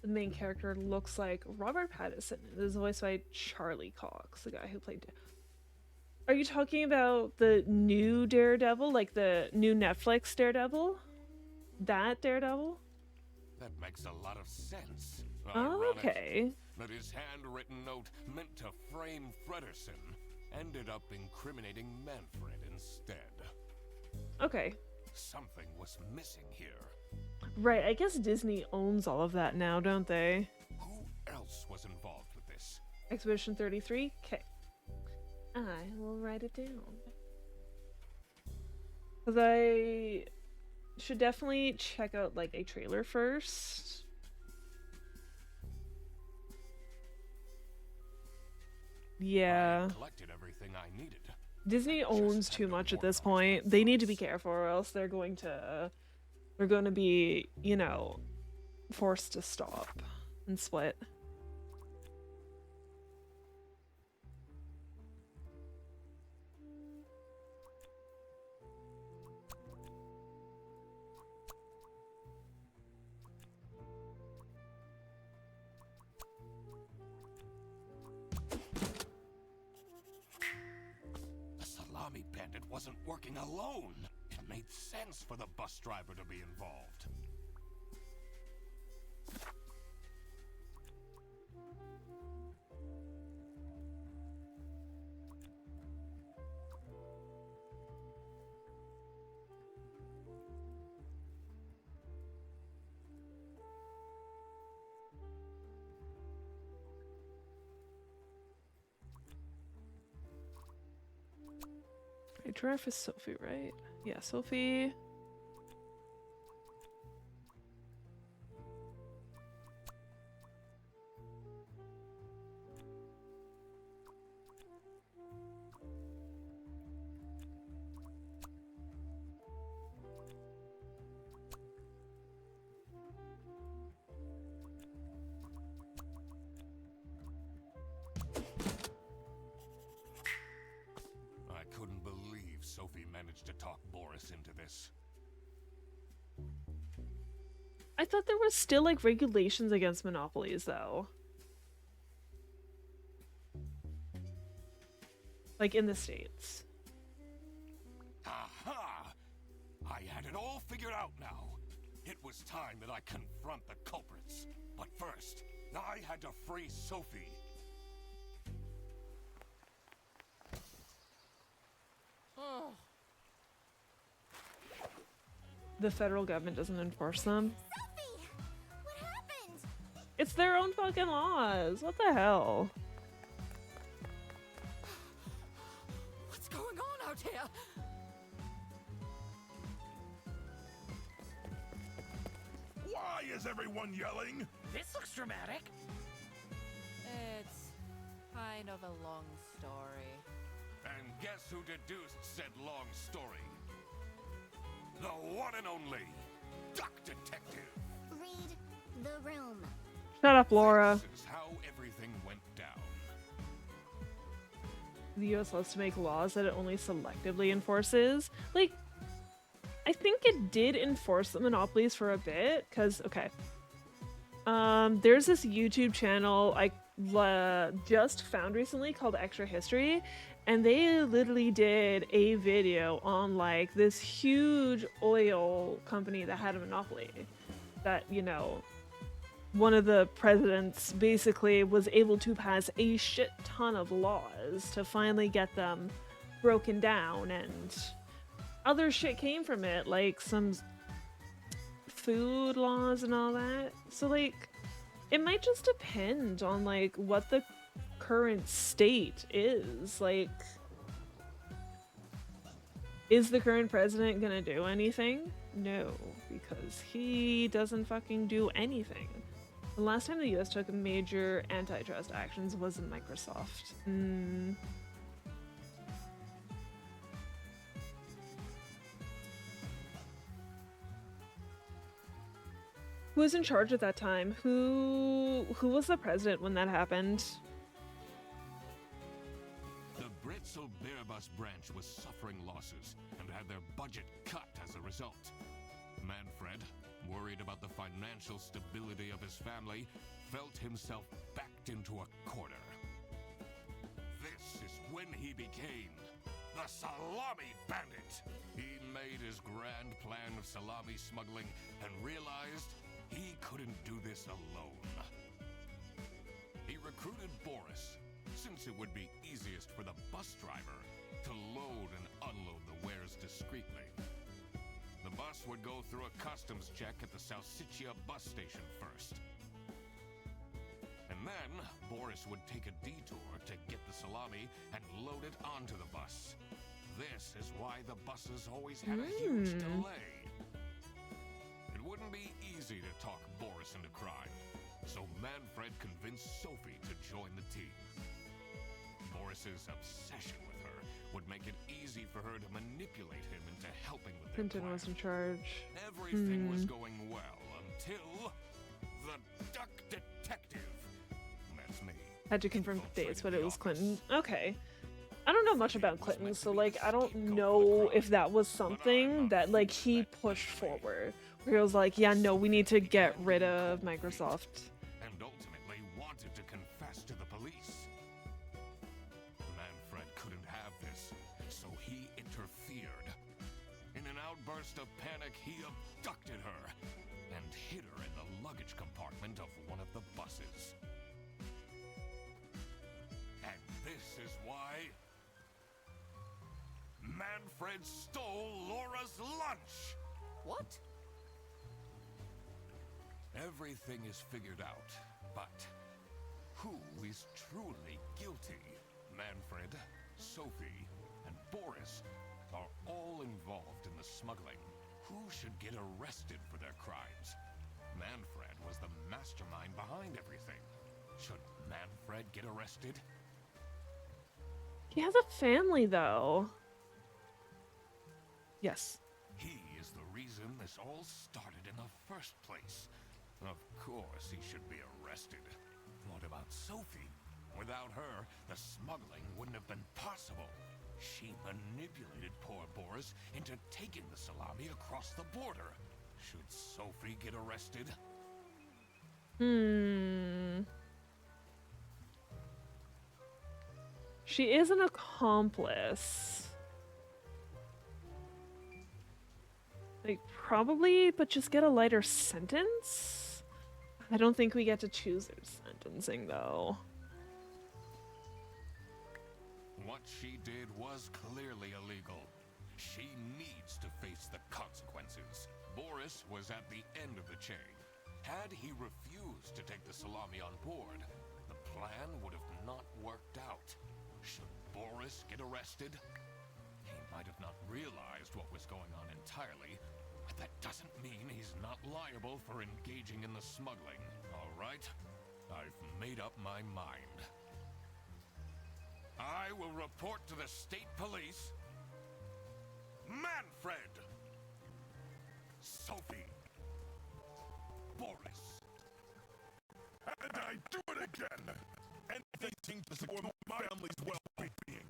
The main character looks like Robert Pattinson. It is voiced by Charlie Cox, the guy who played. Are you talking about the new Daredevil, like the new Netflix Daredevil? That Daredevil? That makes a lot of sense. Oh, Ironic okay. that his handwritten note meant to frame Fredersen ended up incriminating Manfred instead. Okay. Something was missing here. Right, I guess Disney owns all of that now, don't they? Who else was involved with this? Expedition 33? Okay. I will write it down. Because I should definitely check out, like, a trailer first. Yeah. I collected everything I needed. Disney Just owns had too to much at this organize my point. They need to be thoughts. careful, or else they're going to be, you know, forced to stop and split. Bandit wasn't working alone. It made sense for the bus driver to be involved. Giraffe is Sophie, right? Yeah, Sophie. Sophie managed to talk Boris into this. I thought there was still like regulations against monopolies though. Like in the States. Aha! I had it all figured out now. It was time that I confront the culprits. But first, I had to free Sophie. The federal government doesn't enforce them. Sophie! What happened? It's their own fucking laws. What the hell? What's going on out here? Why is everyone yelling? This looks dramatic. It's kind of a long story. And guess who deduced said long story? The one and only Duck Detective. Read the room. Shut up, Laura. This is how everything went down. The US loves to make laws that it only selectively enforces. Like, I think it did enforce the monopolies for a bit, because, okay. There's this YouTube channel I just found recently called Extra History, and they literally did a video on, like, this huge oil company that had a monopoly. That, you know, one of the presidents basically was able to pass a shit ton of laws to finally get them broken down, and other shit came from it, like some food laws and all that. So, like, it might just depend on, like, what the current state is. Like, is the current president gonna do anything? No, because he doesn't fucking do anything. The last time the US took major antitrust actions was in Microsoft. Who was in charge at that time? Who was the president when that happened? The Britzel Beerbus branch was suffering losses and had their budget cut as a result. Manfred, worried about the financial stability of his family, felt himself backed into a corner. This is when he became the Salami Bandit. He made his grand plan of salami smuggling and realized he couldn't do this alone. He recruited Boris, since it would be easiest for the bus driver to load and unload the wares discreetly. The bus would go through a customs check at the Salsiccia bus station first. And then, Boris would take a detour to get the salami and load it onto the bus. This is why the buses always had a huge delay. It wouldn't be easy to talk Boris into crime, so Manfred convinced Sophie to join the team. Boris's obsession with her would make it easy for her to manipulate him into helping with their Clinton plan. was in charge. Everything was going well until the Duck Detective. That's me. Had to confirm dates, but it was Clinton. Okay. I don't know much about Clinton, so, like, I don't know if that was something that, like, he pushed forward. Where he was like, yeah, no, we need to get rid of Microsoft. And ultimately wanted to confess to the police. Manfred couldn't have this, so he feared. In an outburst of panic, he abducted her and hid her in the luggage compartment of one of the buses. And this is why Manfred stole Laura's lunch! What? Everything is figured out, but who is truly guilty? Manfred, Sophie, and Boris are all involved in the smuggling. Who should get arrested for their crimes? Manfred was the mastermind behind everything. Should Manfred get arrested? He has a family, though. Yes. He is the reason this all started in the first place. Of course he should be arrested. What about Sophie? Without her, the smuggling wouldn't have been possible. She manipulated poor Boris into taking the salami across the border. Should Sophie get arrested? She is an accomplice. Like, probably, but just get a lighter sentence? I don't think we get to choose their sentencing, though. What she did was clearly illegal. She needs to face the consequences. Boris was at the end of the chain. Had he refused to take the salami on board, the plan would have not worked out. Should Boris get arrested? He might have not realized what was going on entirely, but that doesn't mean he's not liable for engaging in the smuggling. All right, I've made up my mind. I will report to the state police. Manfred! Sophie! Boris! And I do it again! Anything to support my family's well-being.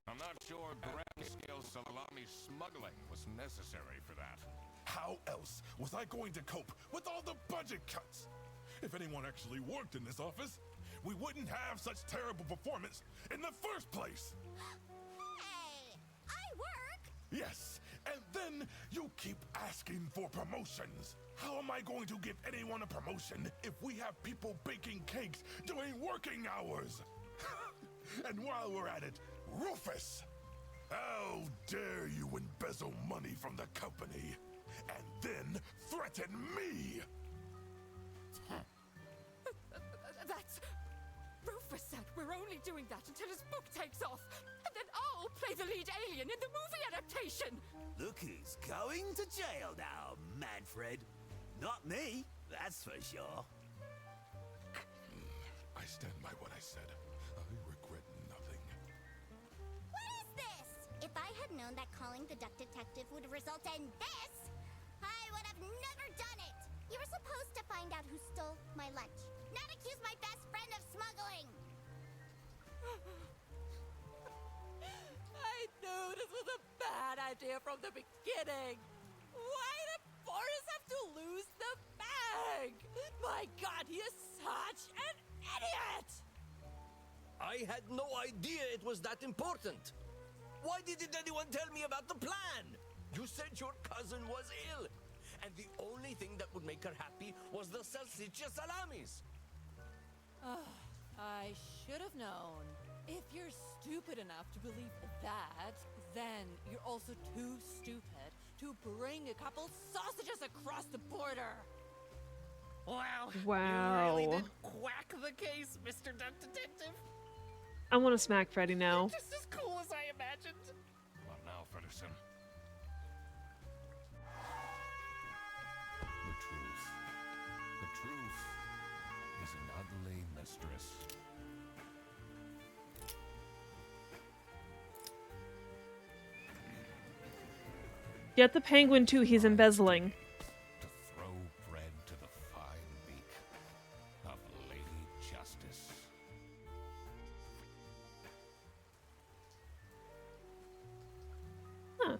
I'm not sure grand-scale salami smuggling was necessary for that. How else was I going to cope with all the budget cuts? If anyone actually worked in this office, we wouldn't have such terrible performance in the first place. Hey, I work. Yes, and then you keep asking for promotions. How am I going to give anyone a promotion if we have people baking cakes during working hours? And while we're at it, Rufus! How dare you embezzle money from the company and then threaten me? That's... Rufus said we're only doing that until his book takes off, and then I'll play the lead alien in the movie adaptation! Look who's going to jail now, Manfred. Not me, that's for sure. I stand by what I said. I regret nothing. What is this? If I had known that calling the duck detective would result in this, I would have never done it. You were supposed to find out who stole my lunch, not accuse my best friend of smuggling. I knew this was a bad idea from the beginning. Why did Boris have to lose the bag? My God, he is such an idiot! I had no idea it was that important. Why didn't anyone tell me about the plan? You said your cousin was ill, and the only thing that would make her happy was the salsiccia salamis. I should have known. If you're stupid enough to believe that, then you're also too stupid to bring a couple sausages across the border. Wow. Wow. You really did quack the case, Mr. Duck Detective. I want to smack Freddy now. Just as cool as I imagined. What now, Fredderson? The truth is an ugly mistress. Get the penguin too, he's embezzling. To throw bread to the fine beak of Lady Justice. Huh.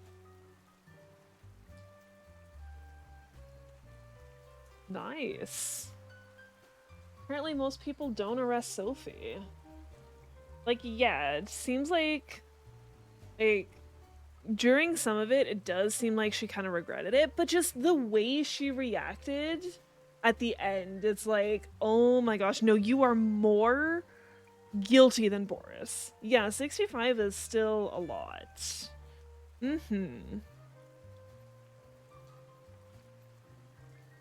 Nice. Apparently most people don't arrest Sophie. Like, yeah, it seems like during some of it, it does seem like she kind of regretted it, but just the way she reacted at the end, it's like, oh my gosh, no, you are more guilty than Boris. Yeah, 65 is still a lot.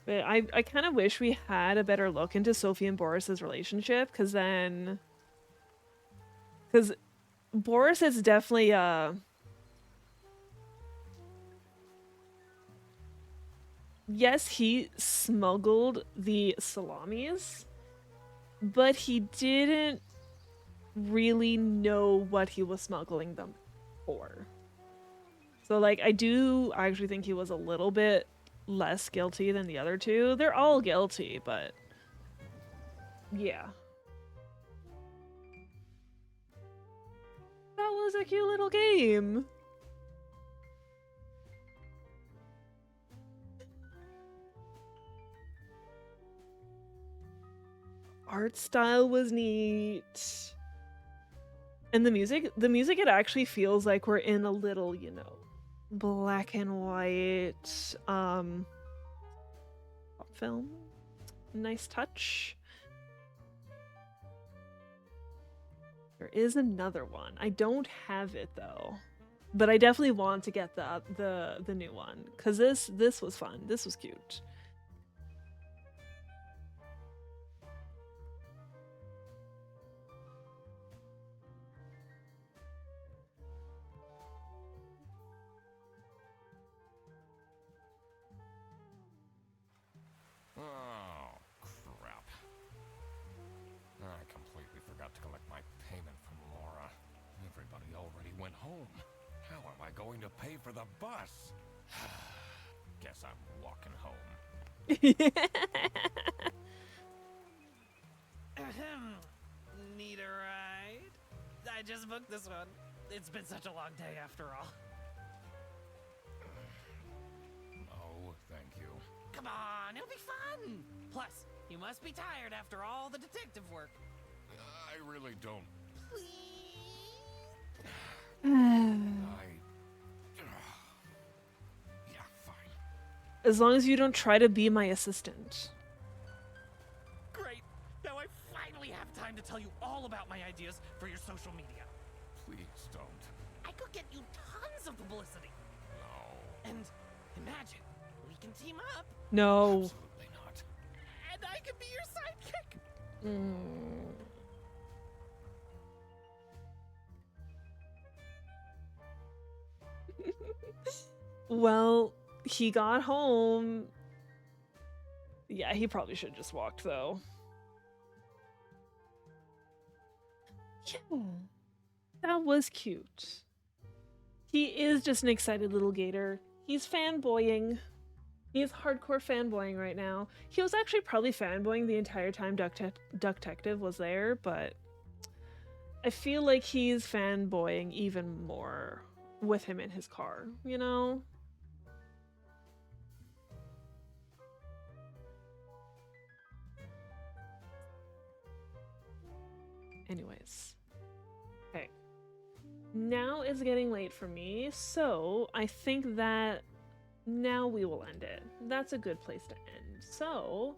But I kind of wish we had a better look into Sophie and Boris's relationship, because Boris is definitely yes, he smuggled the salamis, but he didn't really know what he was smuggling them for. So, like, I do actually think he was a little bit less guilty than the other two. They're all guilty, but yeah. That was a cute little game. Art style was neat. And the music, it actually feels like we're in a little, you know, black and white film. Nice touch. There is another one. I don't have it though, but I definitely want to get the new one, because this was fun. This was cute. Oh, crap. I completely forgot to collect my payment from Laura. Everybody already went home. How am I going to pay for the bus? Guess I'm walking home. Need a ride? I just booked this one. It's been such a long day after all. No, thank you. Come on, it'll be fun! Plus, you must be tired after all the detective work. I really don't. Yeah, fine. As long as you don't try to be my assistant. Great! Now I finally have time to tell you all about my ideas for your social media. Please don't. I could get you tons of publicity. No. And imagine, we can team up. No. Absolutely not. And I can be your sidekick. Well, he got home. Yeah, he probably should have just walked though. Yeah, that was cute. He is just an excited little gator. He's fanboying. He's hardcore fanboying right now. He was actually probably fanboying the entire time Duck-tective was there, but I feel like he's fanboying even more with him in his car, you know? Anyways. Okay. Now it's getting late for me, so I think that now we will end it. That's a good place to end. So,